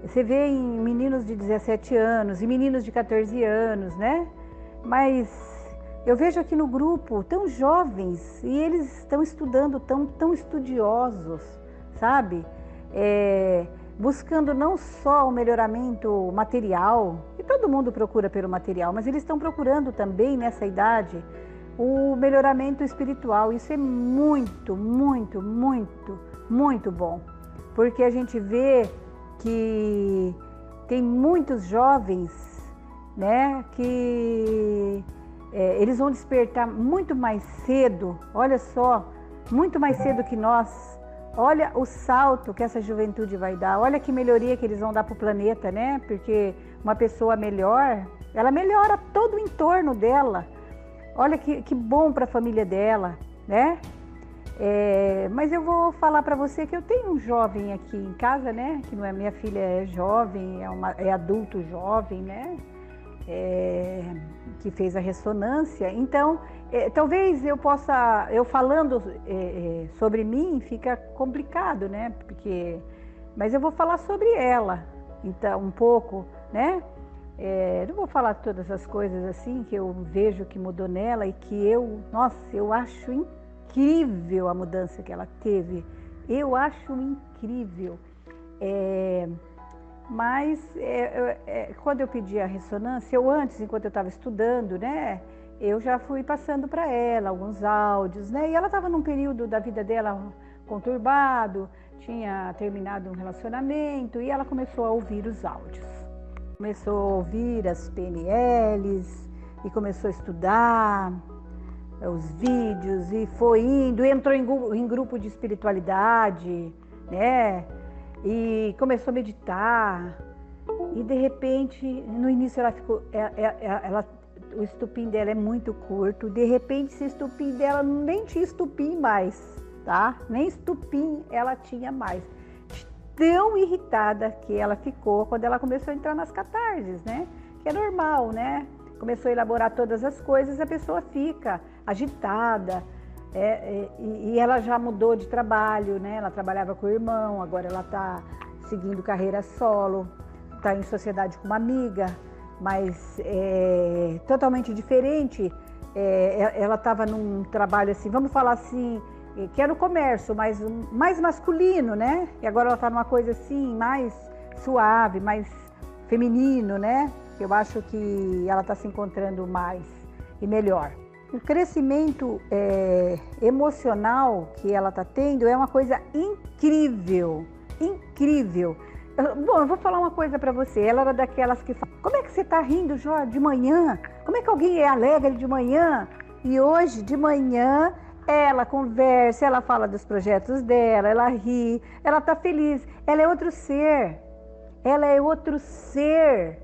Você vê em meninos de 17 anos e meninos de 14 anos, né? Mas eu vejo aqui no grupo tão jovens e eles estão estudando, tão estudiosos, sabe? Buscando não só o melhoramento material, e todo mundo procura pelo material, mas eles estão procurando também nessa idade o melhoramento espiritual. Isso é muito, muito, muito, muito bom, porque a gente vê que tem muitos jovens, né, que eles vão despertar muito mais cedo, olha só, muito mais cedo que nós. Olha o salto que essa juventude vai dar, olha que melhoria que eles vão dar para o planeta, né? Porque uma pessoa melhor, ela melhora todo o entorno dela. Olha que bom para a família dela, né? Mas eu vou falar para você que eu tenho um jovem aqui em casa, né? Que não é minha filha, é jovem, é adulto jovem, né? Que fez a ressonância. Então, talvez eu falando sobre mim fica complicado, né? Mas eu vou falar sobre ela, então, um pouco, né? Não vou falar todas as coisas assim que eu vejo que mudou nela e que eu acho incrível a mudança que ela teve. Eu acho incrível. Mas quando eu pedi a ressonância, enquanto eu estava estudando, né, eu já fui passando para ela alguns áudios, né, e ela estava num período da vida dela conturbado, tinha terminado um relacionamento e ela começou a ouvir os áudios. Começou a ouvir as PNLs e começou a estudar os vídeos e foi indo, entrou em grupo de espiritualidade, né? E começou a meditar. E de repente, no início ela ficou, o estupim dela é muito curto. De repente, esse estupim dela nem tinha estupim mais, tá? Nem estupim ela tinha mais. Tão irritada que ela ficou quando ela começou a entrar nas catarses, né? Que é normal, né? Começou a elaborar todas as coisas, a pessoa fica agitada. E ela já mudou de trabalho, né? Ela trabalhava com o irmão, agora ela está seguindo carreira solo, está em sociedade com uma amiga, mas totalmente diferente. Ela estava num trabalho assim, vamos falar assim, que era o comércio, mas mais masculino, né? E agora ela está numa coisa assim, mais suave, mais feminino, né? Eu acho que ela está se encontrando mais e melhor. O crescimento emocional que ela está tendo é uma coisa incrível, incrível. Bom, eu vou falar uma coisa para você. Ela era daquelas que fala, como é que você está rindo, Jó, de manhã? Como é que alguém é alegre de manhã? E hoje, de manhã, ela conversa, ela fala dos projetos dela, ela ri, ela está feliz. Ela é outro ser. Ela é outro ser.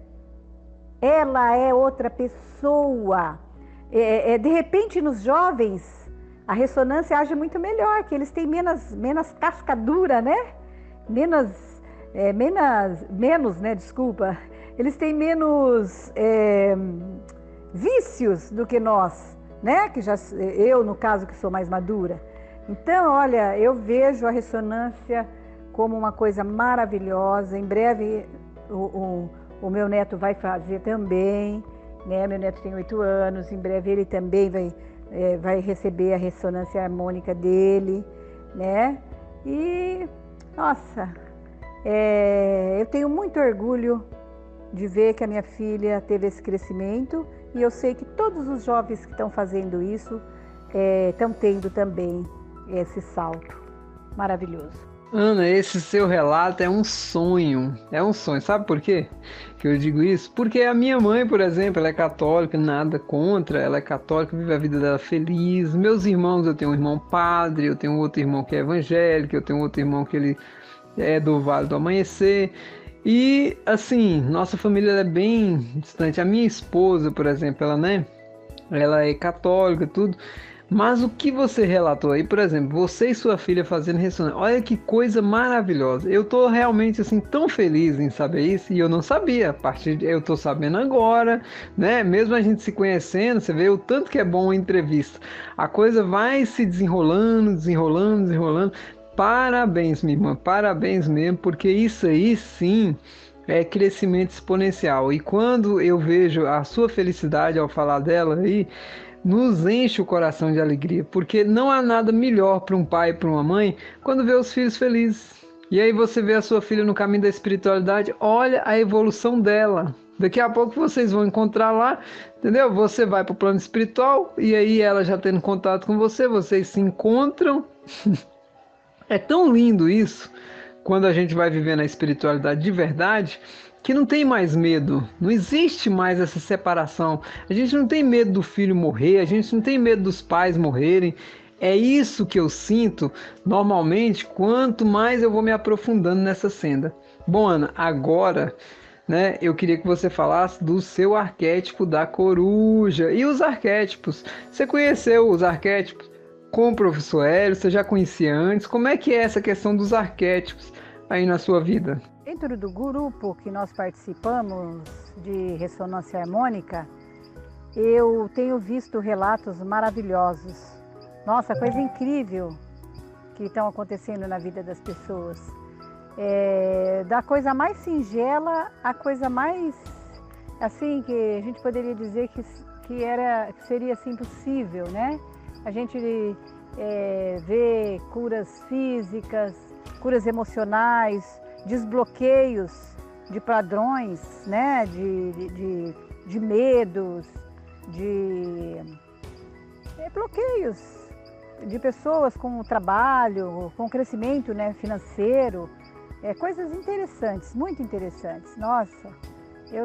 Ela é outra pessoa. De repente, nos jovens, a ressonância age muito melhor, que eles têm menos cascadura, né? Menos, né? Desculpa. Eles têm menos vícios do que nós, né? Que eu, no caso, que sou mais madura. Então, olha, eu vejo a ressonância como uma coisa maravilhosa. Em breve, o meu neto vai fazer também, né? Meu neto tem 8 anos, em breve ele também vai receber a ressonância harmônica dele, né? E, nossa, eu tenho muito orgulho de ver que a minha filha teve esse crescimento e eu sei que todos os jovens que estão fazendo isso estão tendo também esse salto maravilhoso. Ana, esse seu relato é um sonho, sabe por quê que eu digo isso? Porque a minha mãe, por exemplo, ela é católica, nada contra, ela é católica, vive a vida dela feliz, meus irmãos, eu tenho um irmão padre, eu tenho outro irmão que é evangélico, eu tenho outro irmão que ele é do Vale do Amanhecer, e assim, nossa família é bem distante, a minha esposa, por exemplo, ela é católica, tudo. Mas o que você relatou aí, por exemplo, você e sua filha fazendo ressonância, olha que coisa maravilhosa. Eu tô realmente assim tão feliz em saber isso e eu não sabia. Eu tô sabendo agora, né? Mesmo a gente se conhecendo, você vê o tanto que é bom a entrevista. A coisa vai se desenrolando. Parabéns, minha irmã, parabéns mesmo, porque isso aí sim é crescimento exponencial. E quando eu vejo a sua felicidade ao falar dela aí, nos enche o coração de alegria, porque não há nada melhor para um pai e para uma mãe quando vê os filhos felizes. E aí você vê a sua filha no caminho da espiritualidade, olha a evolução dela. Daqui a pouco vocês vão encontrar lá, entendeu? Você vai para o plano espiritual e aí ela já tendo contato com você, vocês se encontram. É tão lindo isso, quando a gente vai viver na espiritualidade de verdade, que não tem mais medo, não existe mais essa separação. A gente não tem medo do filho morrer, a gente não tem medo dos pais morrerem. É isso que eu sinto normalmente quanto mais eu vou me aprofundando nessa senda. Bom, Ana, agora, né, eu queria que você falasse do seu arquétipo da coruja e os arquétipos. Você conheceu os arquétipos com o professor Hélio? Você já conhecia antes? Como é que é essa questão dos arquétipos aí na sua vida? Dentro do grupo que nós participamos de ressonância harmônica, eu tenho visto relatos maravilhosos. Nossa, coisa incrível que estão acontecendo na vida das pessoas. Da coisa mais singela à coisa mais, assim, que a gente poderia dizer que seria assim possível, né? A gente ver curas físicas, curas emocionais, desbloqueios de padrões, né? de medos, de bloqueios de pessoas com o trabalho, com o crescimento, né, financeiro, coisas interessantes, muito interessantes. Nossa, eu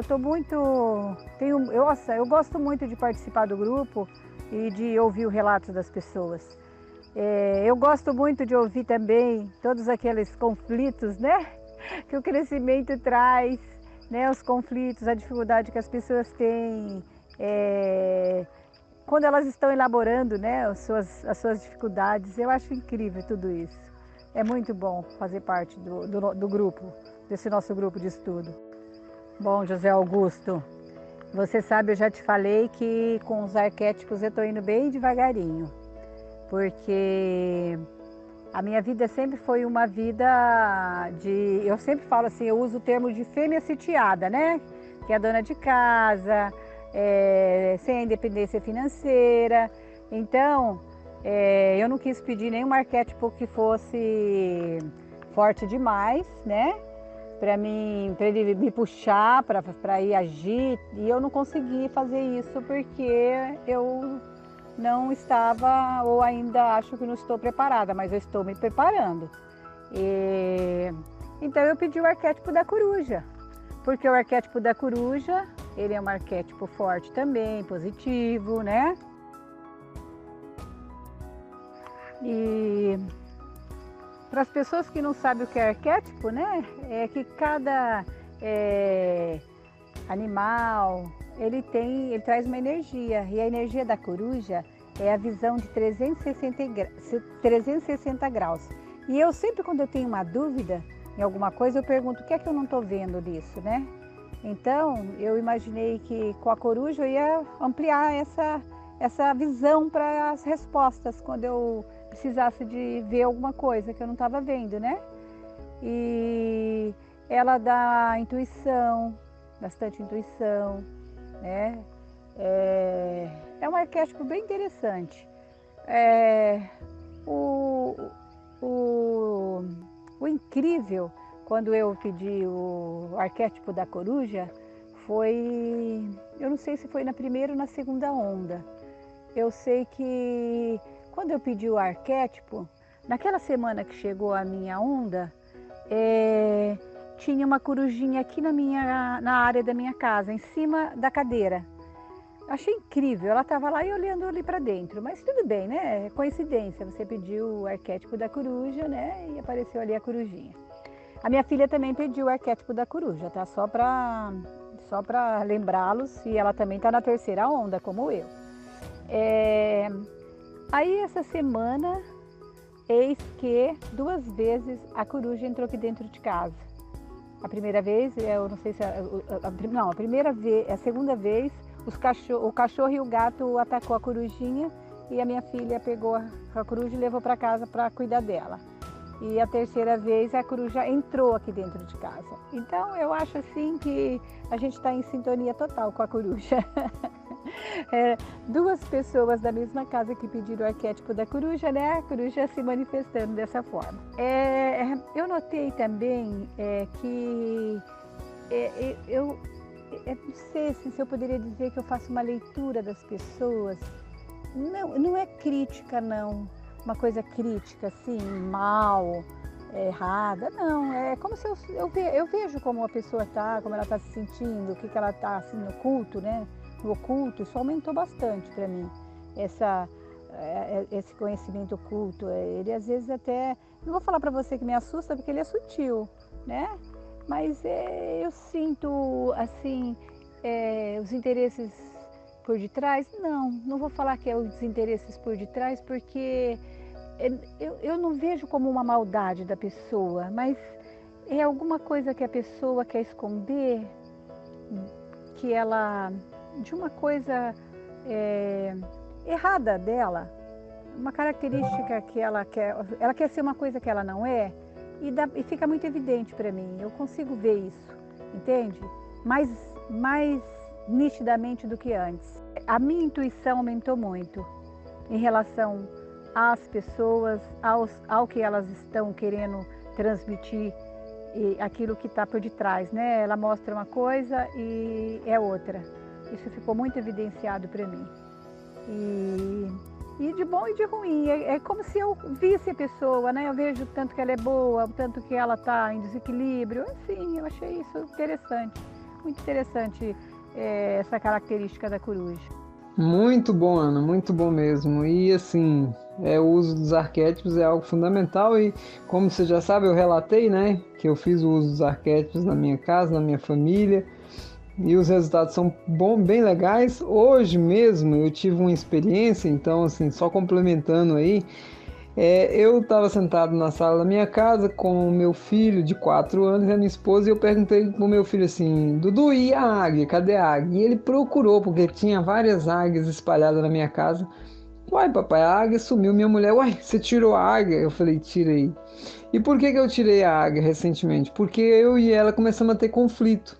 eu gosto muito de participar do grupo e de ouvir o relato das pessoas. Eu gosto muito de ouvir também todos aqueles conflitos, né, que o crescimento traz, né, os conflitos, a dificuldade que as pessoas têm, quando elas estão elaborando, né, as suas dificuldades. Eu acho incrível tudo isso. É muito bom fazer parte do grupo, desse nosso grupo de estudo. Bom, José Augusto, você sabe, eu já te falei que com os arquétipos eu estou indo bem devagarinho, porque a minha vida sempre foi uma vida eu sempre falo assim, eu uso o termo de fêmea sitiada, né? Que é a dona de casa, sem a independência financeira. Então, eu não quis pedir nenhum arquétipo que fosse forte demais, né? Para ele me puxar, para ir agir, e eu não consegui fazer isso porque eu não estava, ou ainda acho que não estou preparada, mas eu estou me preparando. Então eu pedi o arquétipo da coruja, porque o arquétipo da coruja, ele é um arquétipo forte também, positivo, né? E para as pessoas que não sabem o que é arquétipo, né? É que cada animal, ele traz uma energia. E a energia da coruja é a visão de 360 graus. E eu sempre, quando eu tenho uma dúvida em alguma coisa, eu pergunto o que é que eu não estou vendo disso, né? Então, eu imaginei que com a coruja eu ia ampliar essa visão para as respostas, quando eu precisasse de ver alguma coisa que eu não estava vendo, né? E ela dá intuição, bastante intuição, né? É um arquétipo bem interessante. O incrível, quando eu pedi o arquétipo da coruja, eu não sei se foi na primeira ou na segunda onda. Eu sei que quando eu pedi o arquétipo, naquela semana que chegou a minha onda, tinha uma corujinha aqui na área da minha casa, em cima da cadeira. Achei incrível, ela estava lá e olhando ali para dentro, mas tudo bem, né? É coincidência, você pediu o arquétipo da coruja, né? E apareceu ali a corujinha. A minha filha também pediu o arquétipo da coruja, tá? Só para lembrá-los, e ela também está na terceira onda, como eu. Aí essa semana, eis que 2 vezes a coruja entrou aqui dentro de casa. A primeira vez, eu não sei se... Não, a primeira vez, a segunda vez, o cachorro e o gato atacou a corujinha, e a minha filha pegou a coruja e levou para casa para cuidar dela. E a terceira vez a coruja entrou aqui dentro de casa. Então eu acho assim que a gente está em sintonia total com a coruja. 2 pessoas da mesma casa que pediram o arquétipo da coruja, né? A coruja se manifestando dessa forma. Eu notei também que eu não sei se eu poderia dizer que eu faço uma leitura das pessoas. Não é crítica, não. Uma coisa crítica, assim, mal, errada. Não, é como se eu vejo como a pessoa está, como ela está se sentindo, o que ela está, assim, no culto, né? No oculto. Isso aumentou bastante para mim, esse conhecimento oculto. Ele, às vezes, até... Não vou falar para você que me assusta, porque ele é sutil, né? Mas eu sinto, assim, os interesses por detrás. Não vou falar que é os interesses por detrás, porque eu não vejo como uma maldade da pessoa, mas é alguma coisa que a pessoa quer esconder, de uma coisa errada dela, uma característica que ela quer ser uma coisa que ela não é, e fica muito evidente para mim. Eu consigo ver isso, entende? Mais nitidamente do que antes. A minha intuição aumentou muito em relação às pessoas, ao que elas estão querendo transmitir e aquilo que está por detrás, né? Ela mostra uma coisa e é outra. Isso ficou muito evidenciado para mim. E de bom e de ruim, é como se eu visse a pessoa, né? Eu vejo tanto que ela é boa, tanto que ela está em desequilíbrio. Assim, eu achei isso interessante, muito interessante, essa característica da coruja. Muito bom, Ana, muito bom mesmo. E assim, o uso dos arquétipos é algo fundamental e, como você já sabe, eu relatei, né, que eu fiz o uso dos arquétipos na minha casa, na minha família, e os resultados são bem legais. Hoje mesmo eu tive uma experiência, então assim, só complementando aí, eu estava sentado na sala da minha casa com o meu filho de 4 anos e a minha esposa, e eu perguntei pro meu filho assim: Dudu, e a águia? Cadê a águia? E ele procurou, porque tinha várias águias espalhadas na minha casa. Uai, papai, a águia sumiu. Minha mulher: uai, você tirou a águia? Eu falei: tirei. E por que eu tirei a águia recentemente? Porque eu e ela começamos a ter conflito.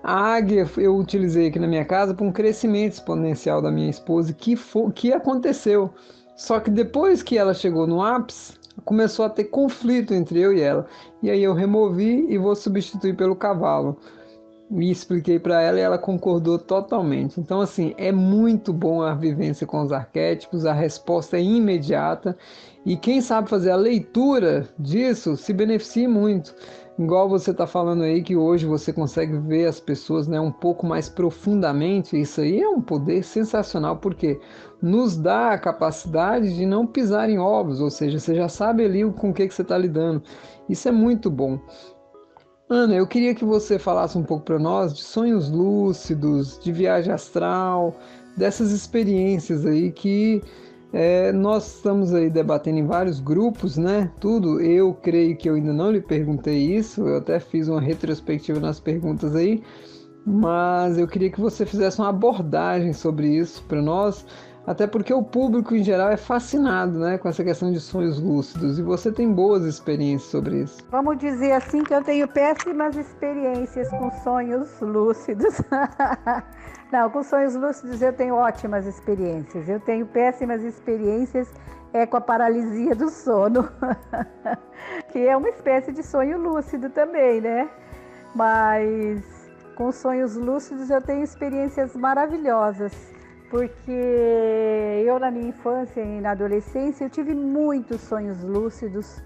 A águia eu utilizei aqui na minha casa para um crescimento exponencial da minha esposa, que aconteceu. Só que depois que ela chegou no ápice, começou a ter conflito entre eu e ela. E aí eu removi e vou substituir pelo cavalo. Me expliquei para ela e ela concordou totalmente. Então, assim, é muito bom a vivência com os arquétipos, a resposta é imediata e quem sabe fazer a leitura disso se beneficia muito. Igual você está falando aí que hoje você consegue ver as pessoas, né, um pouco mais profundamente. Isso aí é um poder sensacional porque nos dá a capacidade de não pisar em ovos, ou seja, você já sabe ali com o que você está lidando. Isso é muito bom. Ana, eu queria que você falasse um pouco para nós de sonhos lúcidos, de viagem astral, dessas experiências aí que nós estamos aí debatendo em vários grupos, né? Tudo. Eu creio que eu ainda não lhe perguntei isso, eu até fiz uma retrospectiva nas perguntas aí, mas eu queria que você fizesse uma abordagem sobre isso para nós, até porque o público em geral é fascinado, né, com essa questão de sonhos lúcidos, e você tem boas experiências sobre isso. Vamos dizer assim que eu tenho péssimas experiências com sonhos lúcidos. Não, com sonhos lúcidos eu tenho ótimas experiências. Eu tenho péssimas experiências com a paralisia do sono, que é uma espécie de sonho lúcido também, né? Mas com sonhos lúcidos eu tenho experiências maravilhosas, porque eu na minha infância e na adolescência eu tive muitos sonhos lúcidos.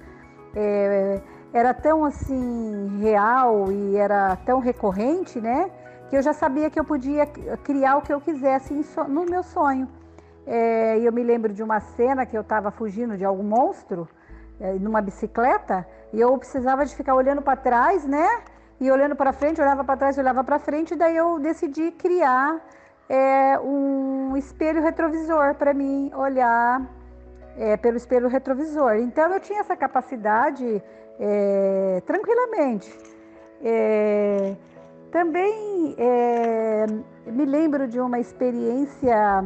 Era tão assim real e era tão recorrente, né, que eu já sabia que eu podia criar o que eu quisesse no meu sonho. E eu me lembro de uma cena que eu estava fugindo de algum monstro numa bicicleta e eu precisava de ficar olhando para trás, né, e olhando para frente, olhava para trás, olhava para frente, e daí eu decidi criar um espelho retrovisor para mim olhar pelo espelho retrovisor. Então eu tinha essa capacidade tranquilamente. Também me lembro de uma experiência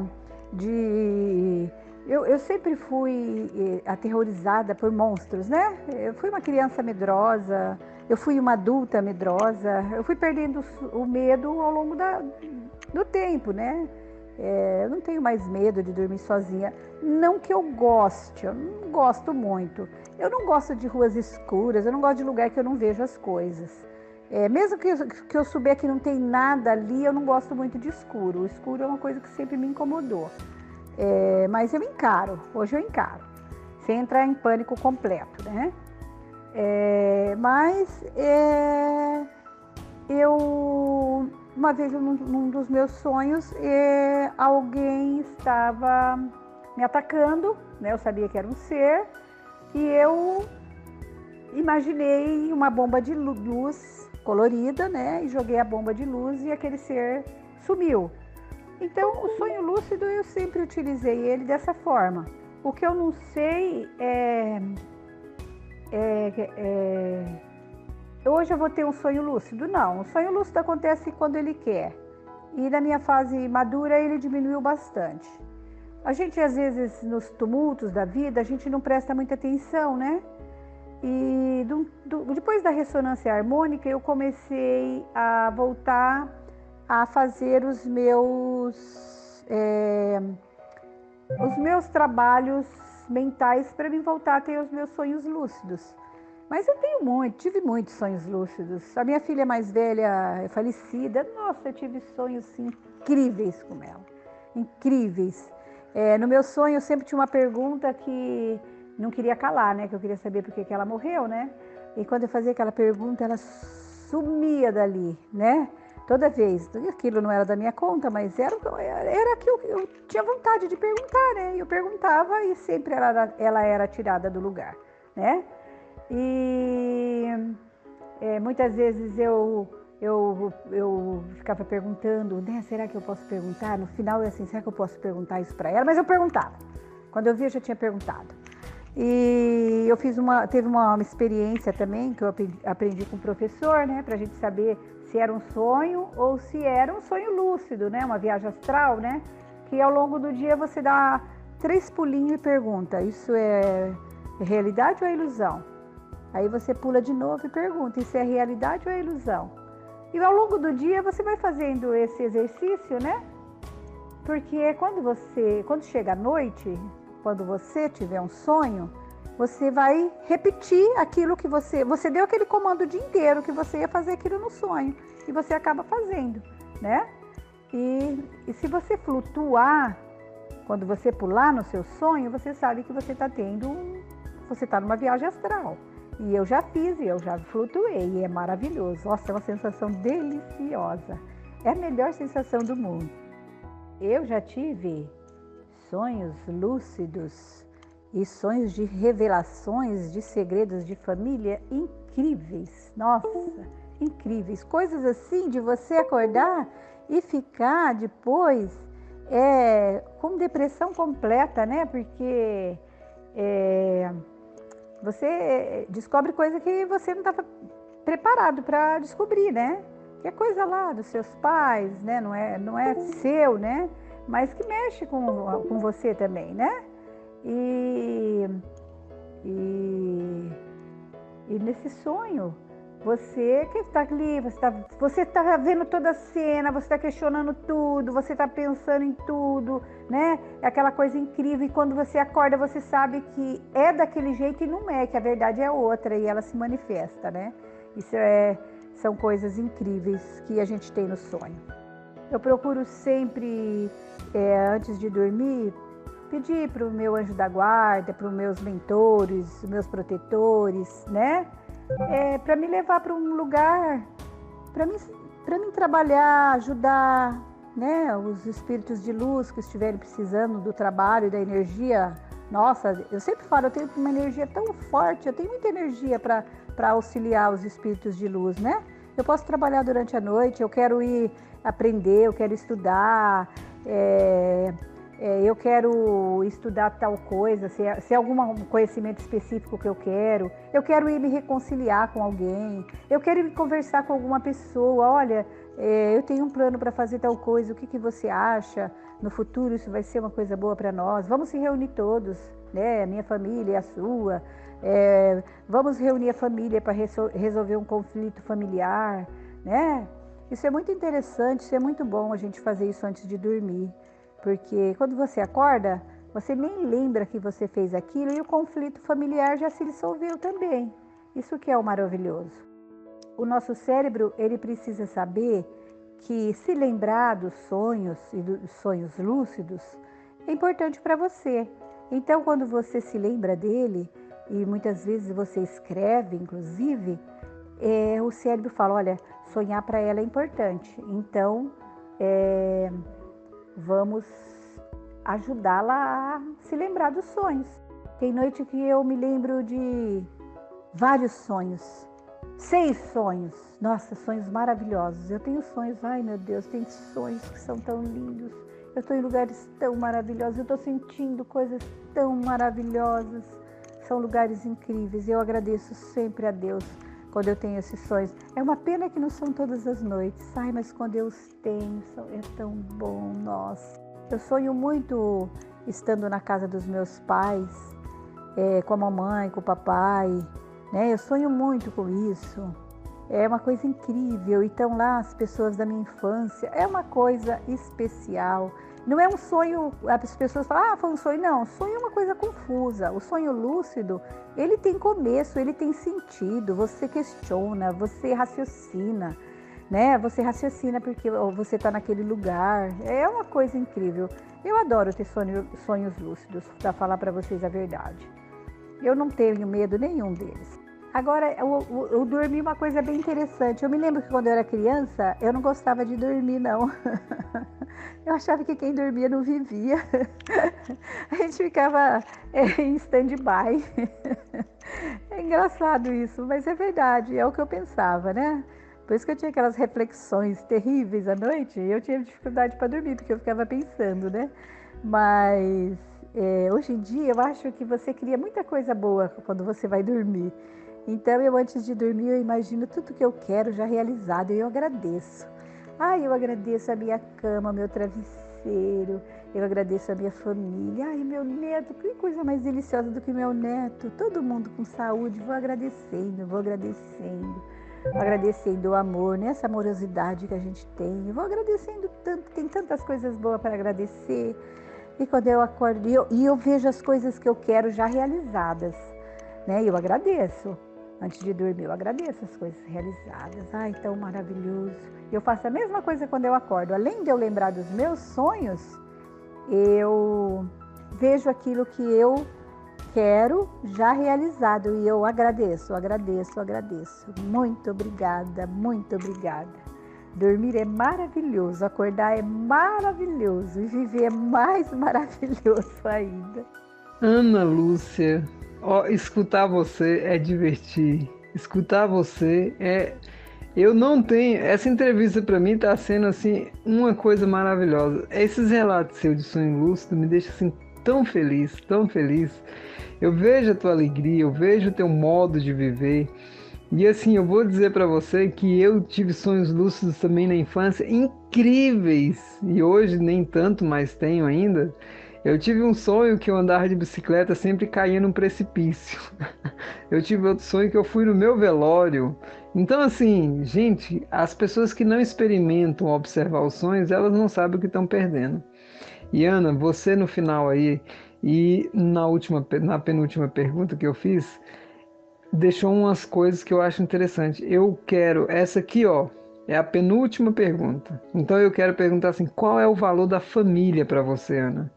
de... Eu sempre fui aterrorizada por monstros, né? Eu fui uma criança medrosa, eu fui uma adulta medrosa, eu fui perdendo o medo ao longo do tempo, né? Eu não tenho mais medo de dormir sozinha. Não que eu goste, eu não gosto muito. Eu não gosto de ruas escuras, eu não gosto de lugar que eu não vejo as coisas. Mesmo que eu souber que não tem nada ali, eu não gosto muito de escuro. O escuro é uma coisa que sempre me incomodou. Mas eu encaro, hoje eu encaro, sem entrar em pânico completo, né? Uma vez num dos meus sonhos, alguém estava me atacando, né? Eu sabia que era um ser e eu imaginei uma bomba de luz colorida, né? E joguei a bomba de luz e aquele ser sumiu. Então, o sonho lúcido eu sempre utilizei ele dessa forma. O que eu não sei hoje eu vou ter um sonho lúcido? Não, o sonho lúcido acontece quando ele quer. E na minha fase madura ele diminuiu bastante. A gente às vezes nos tumultos da vida, a gente não presta muita atenção, né? E depois da ressonância harmônica eu comecei a voltar a fazer os meus trabalhos mentais para me voltar a ter os meus sonhos lúcidos. Mas eu tive muitos sonhos lúcidos. A minha filha mais velha é falecida. Nossa, eu tive sonhos incríveis com ela. Incríveis. No meu sonho eu sempre tinha uma pergunta que não queria calar, né? Que eu queria saber por que ela morreu, né? E quando eu fazia aquela pergunta, ela sumia dali, né? Toda vez. Aquilo não era da minha conta, mas era que eu tinha vontade de perguntar, né? Eu perguntava e sempre ela era tirada do lugar, né? E muitas vezes eu ficava perguntando, né? Será que eu posso perguntar? No final é assim, será que eu posso perguntar isso para ela? Mas eu perguntava. Quando eu via, eu já tinha perguntado. E eu teve uma experiência também que eu aprendi com o professor, né? Pra gente saber se era um sonho ou se era um sonho lúcido, né? Uma viagem astral, né? Que ao longo do dia você dá 3 pulinhos e pergunta, isso é realidade ou é ilusão? Aí você pula de novo e pergunta, isso é realidade ou é ilusão? E ao longo do dia você vai fazendo esse exercício, né? Porque quando chega a noite, quando você tiver um sonho, você vai repetir aquilo que você deu aquele comando o dia inteiro que você ia fazer aquilo no sonho e você acaba fazendo, né? E se você flutuar, quando você pular no seu sonho, você sabe que você está numa viagem astral. E eu já fiz, e eu já flutuei, e é maravilhoso. Nossa, é uma sensação deliciosa. É a melhor sensação do mundo. Eu já tive sonhos lúcidos e sonhos de revelações de segredos de família incríveis. Nossa, incríveis. Coisas assim de você acordar e ficar depois com depressão completa, né? Porque você descobre coisa que você não estava preparado para descobrir, né? Que é coisa lá dos seus pais, né? Não é seu, né? Mas que mexe com você também, né? E nesse sonho, você que está ali, você está vendo toda a cena, você está questionando tudo, você está pensando em tudo, né? É aquela coisa incrível, e quando você acorda, você sabe que é daquele jeito e não é, que a verdade é outra e ela se manifesta, né? Isso são coisas incríveis que a gente tem no sonho. Eu procuro sempre, antes de dormir, pedir para o meu anjo da guarda, para os meus mentores, os meus protetores, né? Para me levar para um lugar, para mim trabalhar, ajudar, né? Os espíritos de luz que estiverem precisando do trabalho e da energia. Nossa, eu sempre falo, eu tenho uma energia tão forte, eu tenho muita energia para auxiliar os espíritos de luz, né? Eu posso trabalhar durante a noite, eu quero ir aprender, eu quero estudar, eu quero estudar tal coisa, se é algum conhecimento específico que eu quero ir me reconciliar com alguém, eu quero ir conversar com alguma pessoa, olha, eu tenho um plano para fazer tal coisa, o que você acha? No futuro isso vai ser uma coisa boa para nós, vamos se reunir todos, né? A minha família, a sua, vamos reunir a família para resolver um conflito familiar, né? Isso é muito interessante, isso é muito bom a gente fazer isso antes de dormir. Porque quando você acorda, você nem lembra que você fez aquilo e o conflito familiar já se dissolveu também. Isso que é o maravilhoso. O nosso cérebro, ele precisa saber que se lembrar dos sonhos e dos sonhos lúcidos é importante para você. Então, quando você se lembra dele, e muitas vezes você escreve, inclusive, o cérebro fala, olha, sonhar para ela é importante. Então, vamos ajudá-la a se lembrar dos sonhos. Tem noite que eu me lembro de vários sonhos, 6 sonhos. Nossa, sonhos maravilhosos. Eu tenho sonhos, ai meu Deus, tem sonhos que são tão lindos. Eu estou em lugares tão maravilhosos, eu estou sentindo coisas tão maravilhosas. São lugares incríveis. Eu agradeço sempre a Deus quando eu tenho esses sonhos. É uma pena que não são todas as noites. Ai, mas quando eu os tenho, é tão bom, nossa. Eu sonho muito estando na casa dos meus pais, com a mamãe, com o papai, né? Eu sonho muito com isso. É uma coisa incrível. E estão lá as pessoas da minha infância. É uma coisa especial. Não é um sonho, as pessoas falam, foi um sonho. Não, sonho é uma coisa confusa. O sonho lúcido, ele tem começo, ele tem sentido. Você questiona, você raciocina, né? Você raciocina porque você está naquele lugar. É uma coisa incrível. Eu adoro ter sonhos lúcidos, para falar para vocês a verdade. Eu não tenho medo nenhum deles. Agora, eu dormi uma coisa bem interessante. Eu me lembro que quando eu era criança, eu não gostava de dormir, não. Eu achava que quem dormia não vivia. A gente ficava em stand-by. É engraçado isso, mas é verdade, é o que eu pensava, né? Por isso que eu tinha aquelas reflexões terríveis à noite. Eu tinha dificuldade para dormir, porque eu ficava pensando, né? Mas hoje em dia eu acho que você cria muita coisa boa quando você vai dormir. Então eu antes de dormir eu imagino tudo que eu quero já realizado e eu agradeço. Eu agradeço a minha cama, meu travesseiro, eu agradeço a minha família. Meu neto, que coisa mais deliciosa do que meu neto. Todo mundo com saúde, vou agradecendo. Agradecendo o amor, né? Essa amorosidade que a gente tem. Eu vou agradecendo tanto, tem tantas coisas boas para agradecer. E quando eu acordo, eu vejo as coisas que eu quero já realizadas, né? Eu agradeço. Antes de dormir, eu agradeço as coisas realizadas. Tão maravilhoso. Eu faço a mesma coisa quando eu acordo. Além de eu lembrar dos meus sonhos, eu vejo aquilo que eu quero já realizado. E eu agradeço. Muito obrigada, muito obrigada. Dormir é maravilhoso, acordar é maravilhoso e viver é mais maravilhoso ainda. Ana Lúcia, escutar você é divertir. Escutar você é... Eu não tenho... Essa entrevista para mim está sendo assim uma coisa maravilhosa. Esses relatos seus de sonho lúcido me deixam assim tão feliz, tão feliz. Eu vejo a tua alegria, eu vejo o teu modo de viver. E assim, eu vou dizer para você que eu tive sonhos lúcidos também na infância, incríveis. E hoje nem tanto, mas tenho ainda. Eu tive um sonho que eu andava de bicicleta sempre caía num precipício. Eu tive outro sonho que eu fui no meu velório. Então assim, gente, as pessoas que não experimentam observar os sonhos, elas não sabem o que estão perdendo. E Ana, você no final aí, e na penúltima pergunta que eu fiz, deixou umas coisas que eu acho interessante. Eu quero, essa aqui é a penúltima pergunta. Então eu quero perguntar assim, qual é o valor da família para você, Ana?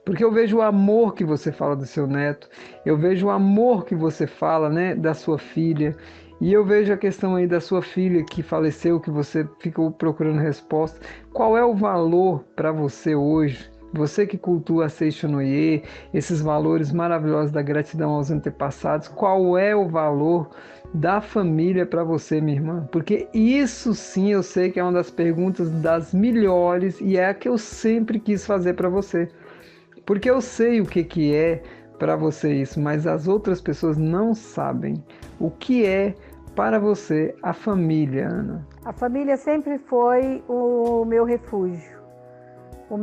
Porque eu vejo o amor que você fala do seu neto, eu vejo o amor que você fala, né, da sua filha, e eu vejo a questão aí da sua filha que faleceu, que você ficou procurando resposta. Qual é o valor para você hoje? Você que cultua a Seishonoye, esses valores maravilhosos da gratidão aos antepassados, qual é o valor da família para você, minha irmã? Porque isso sim eu sei que é uma das perguntas das melhores e é a que eu sempre quis fazer para você. Porque eu sei o que é para você isso, mas as outras pessoas não sabem o que é para você a família, Ana. A família sempre foi o meu refúgio, o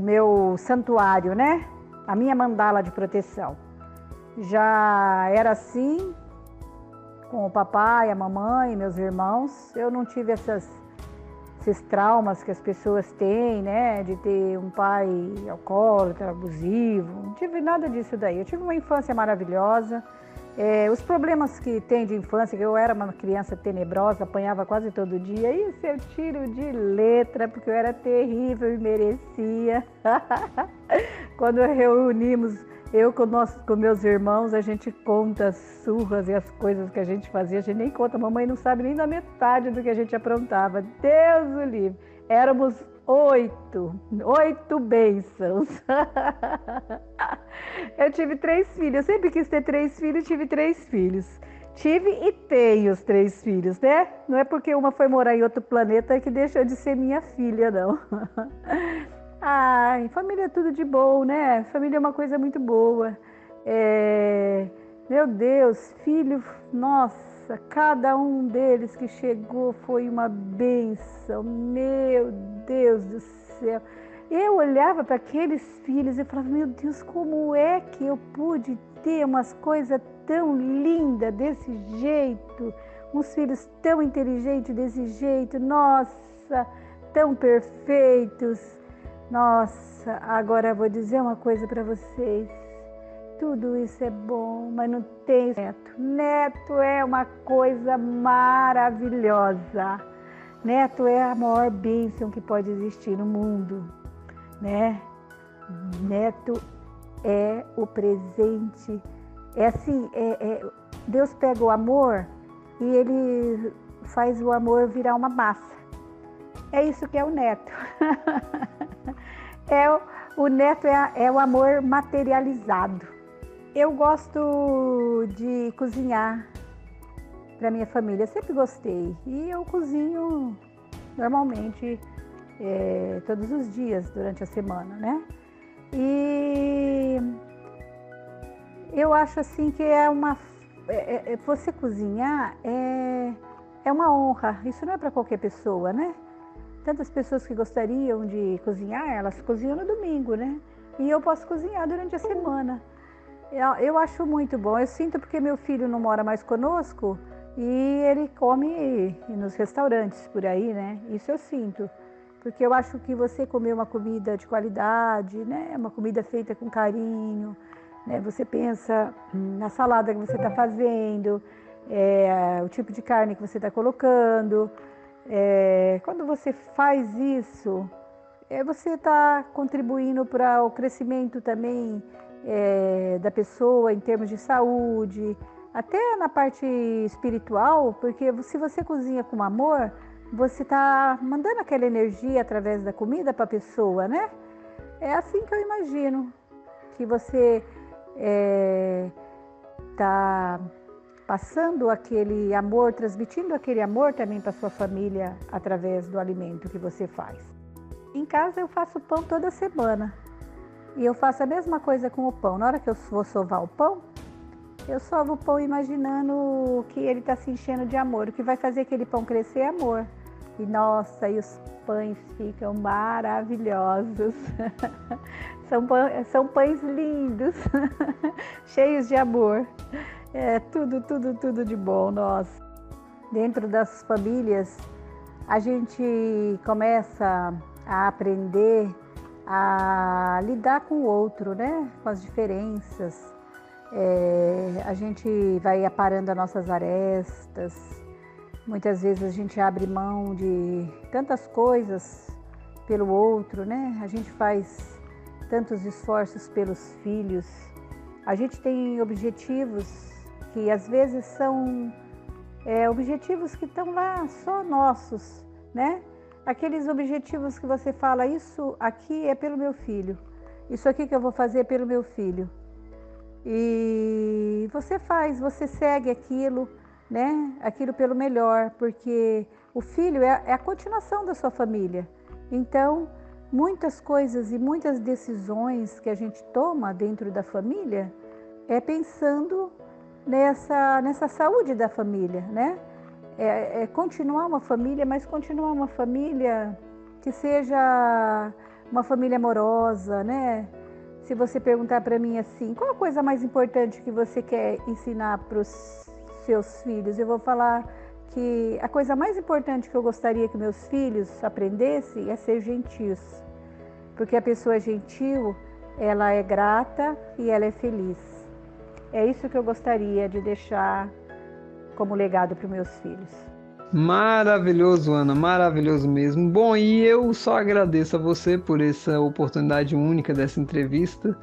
meu santuário, né? A minha mandala de proteção. Já era assim com o papai, a mamãe, meus irmãos. Eu não tive esses traumas que as pessoas têm, né? De ter um pai alcoólatra, abusivo. Não tive nada disso daí. Eu tive uma infância maravilhosa. Os problemas que tem de infância, que eu era uma criança tenebrosa, apanhava quase todo dia, isso eu tiro de letra, porque eu era terrível e merecia. Quando reunimos, eu com meus irmãos, a gente conta as surras e as coisas que a gente fazia, a gente nem conta, a mamãe não sabe nem da metade do que a gente aprontava. Deus o livre! Éramos 8 bênçãos. Eu tive 3 filhos, eu sempre quis ter 3 filhos, tive 3 filhos. Tive e tenho os 3 filhos, né? Não é porque uma foi morar em outro planeta que deixou de ser minha filha, não. Família é tudo de bom, né? Família é uma coisa muito boa. Meu Deus, filho, nossa, cada um deles que chegou foi uma bênção, meu Deus do céu. Eu olhava para aqueles filhos e falava, meu Deus, como é que eu pude ter umas coisas tão lindas desse jeito? uns filhos tão inteligentes desse jeito, nossa, tão perfeitos. Nossa, agora eu vou dizer uma coisa para vocês. Tudo isso é bom, mas não tem neto. Neto é uma coisa maravilhosa. Neto é a maior bênção que pode existir no mundo, né? Neto é o presente. É assim, Deus pega o amor e Ele faz o amor virar uma massa. É isso que é o neto. O neto é o amor materializado. Eu gosto de cozinhar para minha família, sempre gostei. E eu cozinho normalmente todos os dias durante a semana, né? E eu acho assim que você cozinhar é uma honra. Isso não é para qualquer pessoa, né? Tantas pessoas que gostariam de cozinhar, elas cozinham no domingo, né? E eu posso cozinhar durante a semana. Eu acho muito bom. Eu sinto porque meu filho não mora mais conosco e ele come nos restaurantes por aí, né? Isso eu sinto. Porque eu acho que você comer uma comida de qualidade, né? Uma comida feita com carinho, né? Você pensa na salada que você está fazendo, o tipo de carne que você está colocando. Quando você faz isso, você está contribuindo para o crescimento também da pessoa em termos de saúde, até na parte espiritual, porque se você cozinha com amor, você está mandando aquela energia através da comida para a pessoa, né? É assim que eu imagino que você está passando aquele amor, transmitindo aquele amor também para sua família através do alimento que você faz. Em casa eu faço pão toda semana e eu faço a mesma coisa com o pão. Na hora que eu vou sovar o pão, eu sovo o pão imaginando que ele está se enchendo de amor. O que vai fazer aquele pão crescer é amor. E nossa, e os pães ficam maravilhosos. São pães lindos, cheios de amor. Tudo de bom, nossa. Dentro das famílias, a gente começa a aprender a lidar com o outro, né? Com as diferenças. A gente vai aparando as nossas arestas. Muitas vezes a gente abre mão de tantas coisas pelo outro, né? A gente faz tantos esforços pelos filhos. A gente tem objetivos que às vezes são objetivos que estão lá só nossos, né? Aqueles objetivos que você fala, isso aqui é pelo meu filho, isso aqui que eu vou fazer é pelo meu filho. E você segue aquilo, né? Aquilo pelo melhor, porque o filho é a continuação da sua família. Então, muitas coisas e muitas decisões que a gente toma dentro da família é pensando nessa saúde da família, né? Continuar uma família, mas continuar uma família que seja uma família amorosa, né? Se você perguntar para mim assim, qual a coisa mais importante que você quer ensinar para os seus filhos? Eu vou falar que a coisa mais importante que eu gostaria que meus filhos aprendessem é ser gentis. Porque a pessoa gentil, ela é grata e ela é feliz. É isso que eu gostaria de deixar como legado para os meus filhos. Maravilhoso, Ana, maravilhoso mesmo. Bom, e eu só agradeço a você por essa oportunidade única dessa entrevista.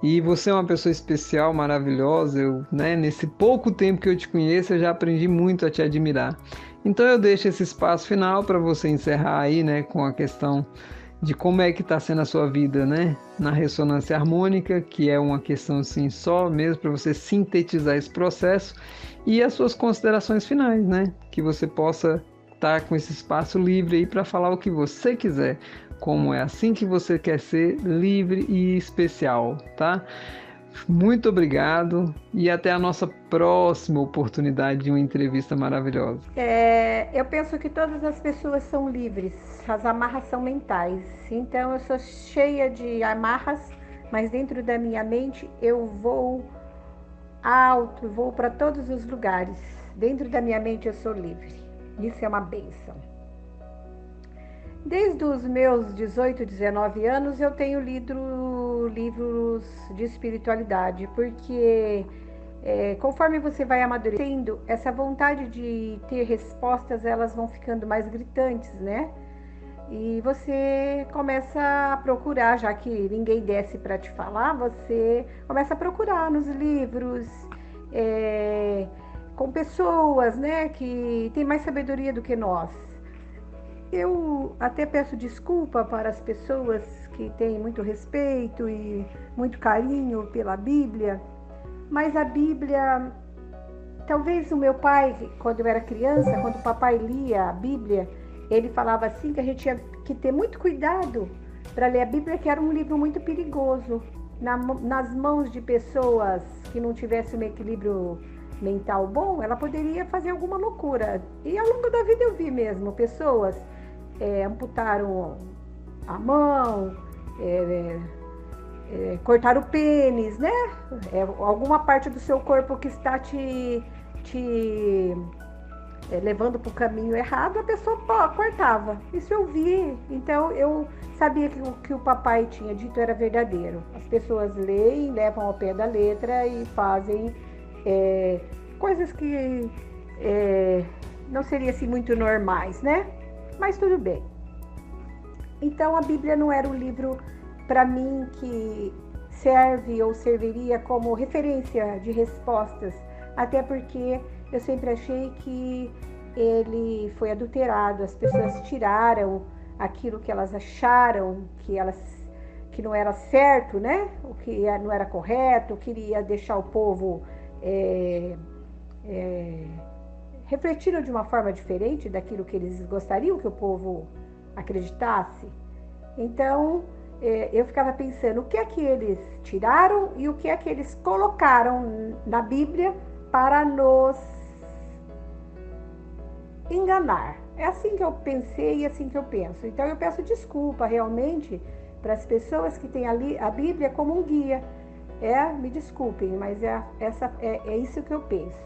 E você é uma pessoa especial, maravilhosa. Nesse pouco tempo que eu te conheço, eu já aprendi muito a te admirar. Então eu deixo esse espaço final para você encerrar aí, né, com a questão de como é que está sendo a sua vida, né, na ressonância harmônica, que é uma questão assim só mesmo para você sintetizar esse processo, e as suas considerações finais, né, que você possa estar com esse espaço livre aí para falar o que você quiser, como é assim que você quer ser, livre e especial, tá? Muito obrigado e até a nossa próxima oportunidade de uma entrevista maravilhosa. Eu penso que todas as pessoas são livres, as amarras são mentais. Então eu sou cheia de amarras, mas dentro da minha mente eu vou alto, vou para todos os lugares, Dentro da minha mente eu sou livre. Isso é uma bênção. Desde os meus 18, 19 anos eu tenho lido livros de espiritualidade, porque conforme você vai amadurecendo, essa vontade de ter respostas, elas vão ficando mais gritantes, né? E você começa a procurar, já que ninguém desce para te falar, você começa a procurar nos livros, com pessoas, né, que têm mais sabedoria do que nós. Eu até peço desculpa para as pessoas que têm muito respeito e muito carinho pela Bíblia, mas a Bíblia, talvez o meu pai, quando eu era criança, quando o papai lia a Bíblia, ele falava assim que a gente tinha que ter muito cuidado para ler a Bíblia, que era um livro muito perigoso. Nas mãos de pessoas que não tivessem um equilíbrio mental bom, ela poderia fazer alguma loucura. E ao longo da vida eu vi mesmo pessoas amputaram a mão, cortaram o pênis, né? Alguma parte do seu corpo que está te levando para o caminho errado, a pessoa cortava. Isso eu vi. Então eu sabia que o que o papai tinha dito era verdadeiro. As pessoas leem, levam ao pé da letra e fazem coisas que não seriam assim muito normais, né? Mas tudo bem. Então a Bíblia não era um livro para mim que serve ou serviria como referência de respostas, até porque eu sempre achei que ele foi adulterado, as pessoas tiraram aquilo que elas acharam que não era certo, né? O que não era correto, queria deixar o povo refletiram de uma forma diferente daquilo que eles gostariam que o povo acreditasse. Então, eu ficava pensando, o que é que eles tiraram e o que é que eles colocaram na Bíblia para nos enganar. É assim que eu pensei e assim que eu penso. Então, eu peço desculpa realmente para as pessoas que têm a Bíblia como um guia. Me desculpem, mas é isso que eu penso.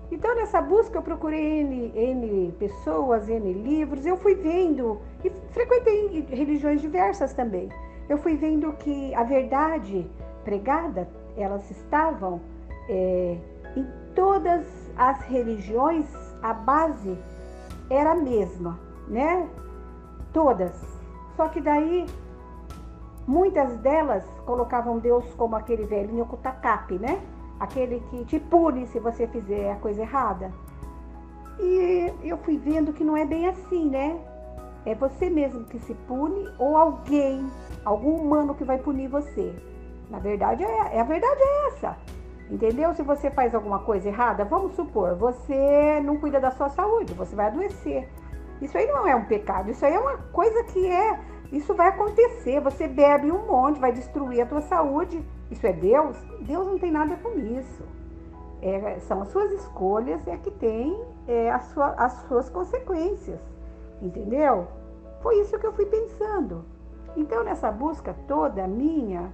Então, nessa busca, eu procurei N pessoas, N livros, eu fui vendo, e frequentei religiões diversas também. Eu fui vendo que a verdade pregada, elas estavam em todas as religiões, a base era a mesma, né? Todas. Só que daí, muitas delas colocavam Deus como aquele velhinho com tacape, né? Aquele que te pune se você fizer a coisa errada. E eu fui vendo que não é bem assim, né? É você mesmo que se pune ou algum humano que vai punir você. Na verdade, a verdade é essa. Entendeu? Se você faz alguma coisa errada, vamos supor, você não cuida da sua saúde, você vai adoecer. Isso aí não é um pecado, isso aí é uma coisa que isso vai acontecer. Você bebe um monte, vai destruir a tua saúde. Isso é Deus? Deus não tem nada com isso. São as suas escolhas que tem as suas consequências. Entendeu? Foi isso que eu fui pensando. Então, nessa busca toda minha,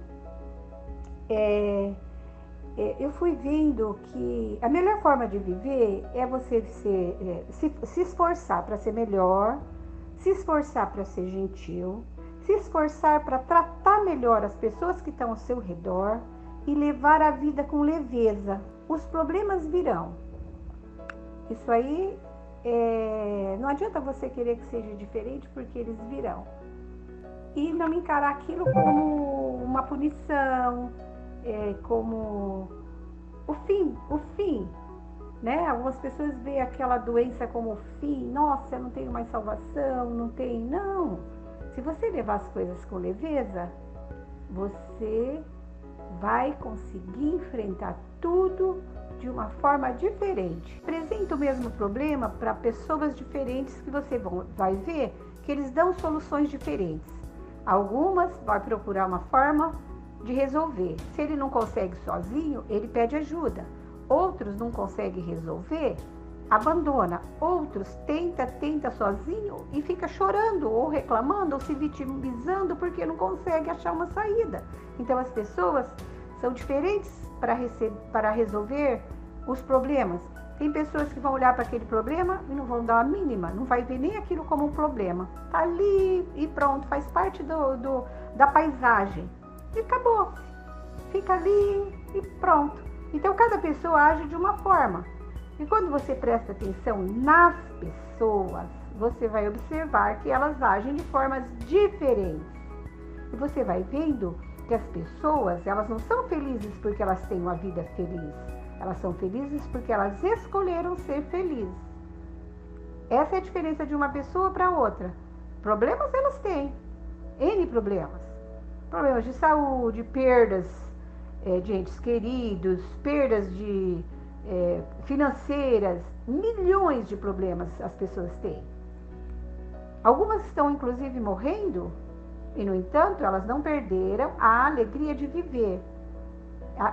eu fui vendo que a melhor forma de viver é você se esforçar para ser melhor, se esforçar para ser gentil, se esforçar para tratar melhor as pessoas que estão ao seu redor e levar a vida com leveza. Os problemas virão. Isso aí, não adianta você querer que seja diferente, porque eles virão. E não encarar aquilo como uma punição, como o fim, né? Algumas pessoas veem aquela doença como o fim. Nossa, eu não tenho mais salvação, não. Se você levar as coisas com leveza, você vai conseguir enfrentar tudo de uma forma diferente. Apresenta o mesmo problema para pessoas diferentes que você vai ver que eles dão soluções diferentes. Algumas vai procurar uma forma de resolver. Se ele não consegue sozinho, ele pede ajuda. Outros não conseguem resolver, abandona. Outros tenta sozinho e fica chorando ou reclamando ou se vitimizando porque não consegue achar uma saída. Então as pessoas são diferentes para resolver os problemas. Tem pessoas que vão olhar para aquele problema e não vão dar a mínima, não vai ver nem aquilo como um problema. Tá ali e pronto, faz parte da paisagem. E acabou. Fica ali e pronto. Então cada pessoa age de uma forma. E quando você presta atenção nas pessoas, você vai observar que elas agem de formas diferentes. E você vai vendo que as pessoas, elas não são felizes porque elas têm uma vida feliz. Elas são felizes porque elas escolheram ser felizes. Essa é a diferença de uma pessoa para outra. Problemas elas têm. N problemas. Problemas de saúde, perdas de entes queridos, perdas financeiras, milhões de problemas as pessoas têm. Algumas estão inclusive morrendo e, no entanto, elas não perderam a alegria de viver.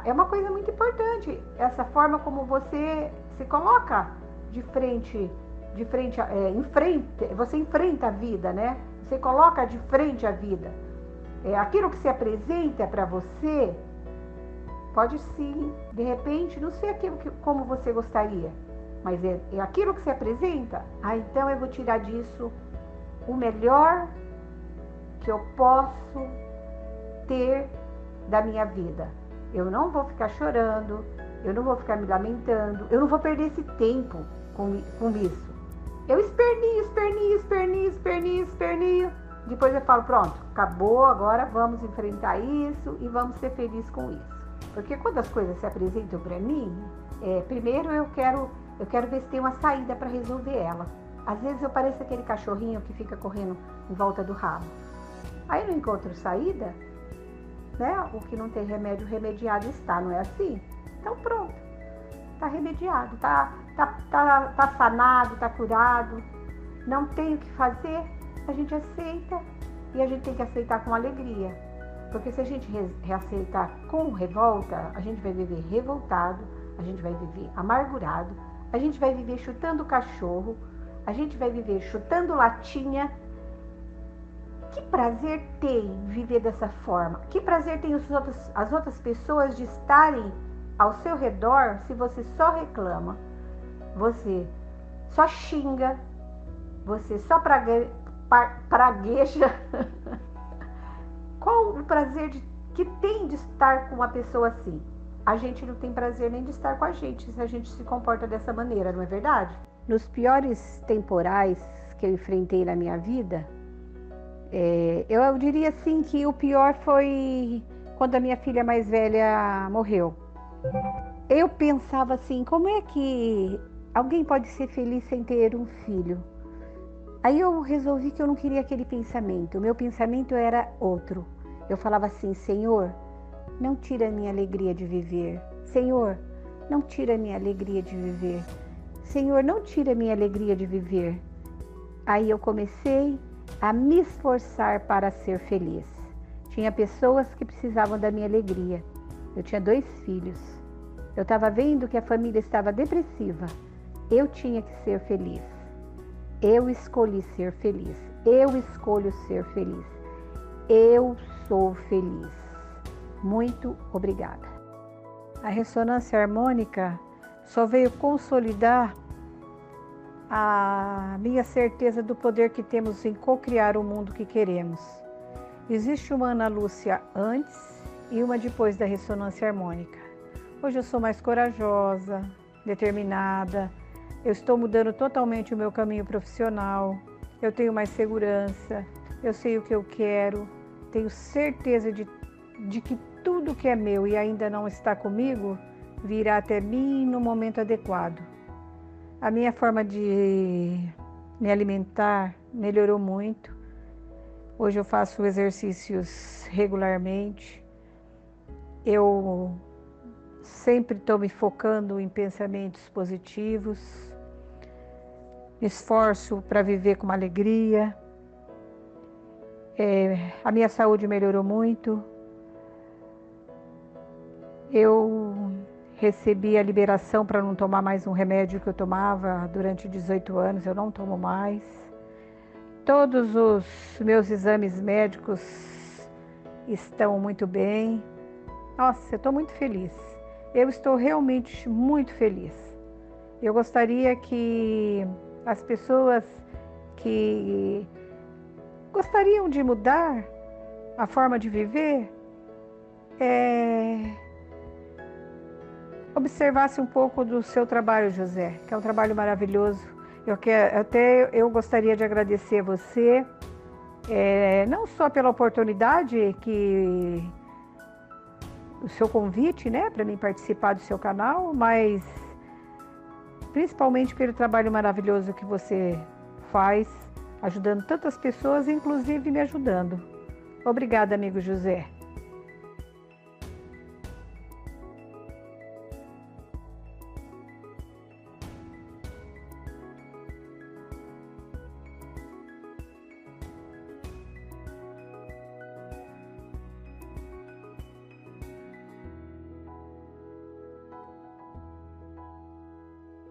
É uma coisa muito importante, essa forma como você se coloca você enfrenta a vida, né? Você coloca de frente a vida. Aquilo que se apresenta para você pode sim, de repente, não ser aquilo como você gostaria, mas é aquilo que se apresenta. Então eu vou tirar disso o melhor que eu posso ter da minha vida. Eu não vou ficar chorando, eu não vou ficar me lamentando, eu não vou perder esse tempo com isso. Eu espernio. Depois eu falo, pronto, acabou, agora vamos enfrentar isso e vamos ser felizes com isso. Porque quando as coisas se apresentam para mim, primeiro eu quero ver se tem uma saída para resolver ela. Às vezes eu pareço aquele cachorrinho que fica correndo em volta do rabo. Aí eu não encontro saída, né? O que não tem remédio, remediado está, não é assim? Então pronto, está remediado, tá sanado, está curado, não tem o que fazer, a gente aceita e a gente tem que aceitar com alegria. Porque se a gente reaceitar com revolta, a gente vai viver revoltado, a gente vai viver amargurado, a gente vai viver chutando cachorro, a gente vai viver chutando latinha. Que prazer tem viver dessa forma? Que prazer tem as outras pessoas de estarem ao seu redor se você só reclama, você só xinga, você só pragueja? Qual o prazer que tem de estar com uma pessoa assim? A gente não tem prazer nem de estar com a gente se a gente se comporta dessa maneira, não é verdade? Nos piores temporais que eu enfrentei na minha vida, eu diria assim que o pior foi quando a minha filha mais velha morreu. Eu pensava assim, como é que alguém pode ser feliz sem ter um filho? Aí eu resolvi que eu não queria aquele pensamento. O meu pensamento era outro. Eu falava assim, Senhor, não tira a minha alegria de viver. Senhor, não tira a minha alegria de viver. Senhor, não tira a minha alegria de viver. Aí eu comecei a me esforçar para ser feliz. Tinha pessoas que precisavam da minha alegria. Eu tinha 2 filhos. Eu estava vendo que a família estava depressiva. Eu tinha que ser feliz. Eu escolhi ser feliz. Eu escolho ser feliz. Eu sou feliz. Muito obrigada. A ressonância harmônica só veio consolidar a minha certeza do poder que temos em co-criar o mundo que queremos. Existe uma Ana Lúcia antes e uma depois da ressonância harmônica. Hoje eu sou mais corajosa, determinada, eu estou mudando totalmente o meu caminho profissional, eu tenho mais segurança, eu sei o que eu quero, tenho certeza de que tudo que é meu e ainda não está comigo virá até mim no momento adequado. A minha forma de me alimentar melhorou muito. Hoje eu faço exercícios regularmente. Eu sempre estou me focando em pensamentos positivos. Me esforço para viver com alegria. A minha saúde melhorou muito. Eu recebi a liberação para não tomar mais um remédio que eu tomava durante 18 anos, eu não tomo mais. Todos os meus exames médicos estão muito bem. Nossa, eu estou muito feliz. Eu estou realmente muito feliz. Eu gostaria que as pessoas que gostariam de mudar a forma de viver, observasse um pouco do seu trabalho, José, que é um trabalho maravilhoso. Eu gostaria de agradecer você, não só pela oportunidade o seu convite, né, para mim participar do seu canal, mas principalmente pelo trabalho maravilhoso que você faz, ajudando tantas pessoas, inclusive me ajudando. Obrigada, amigo José.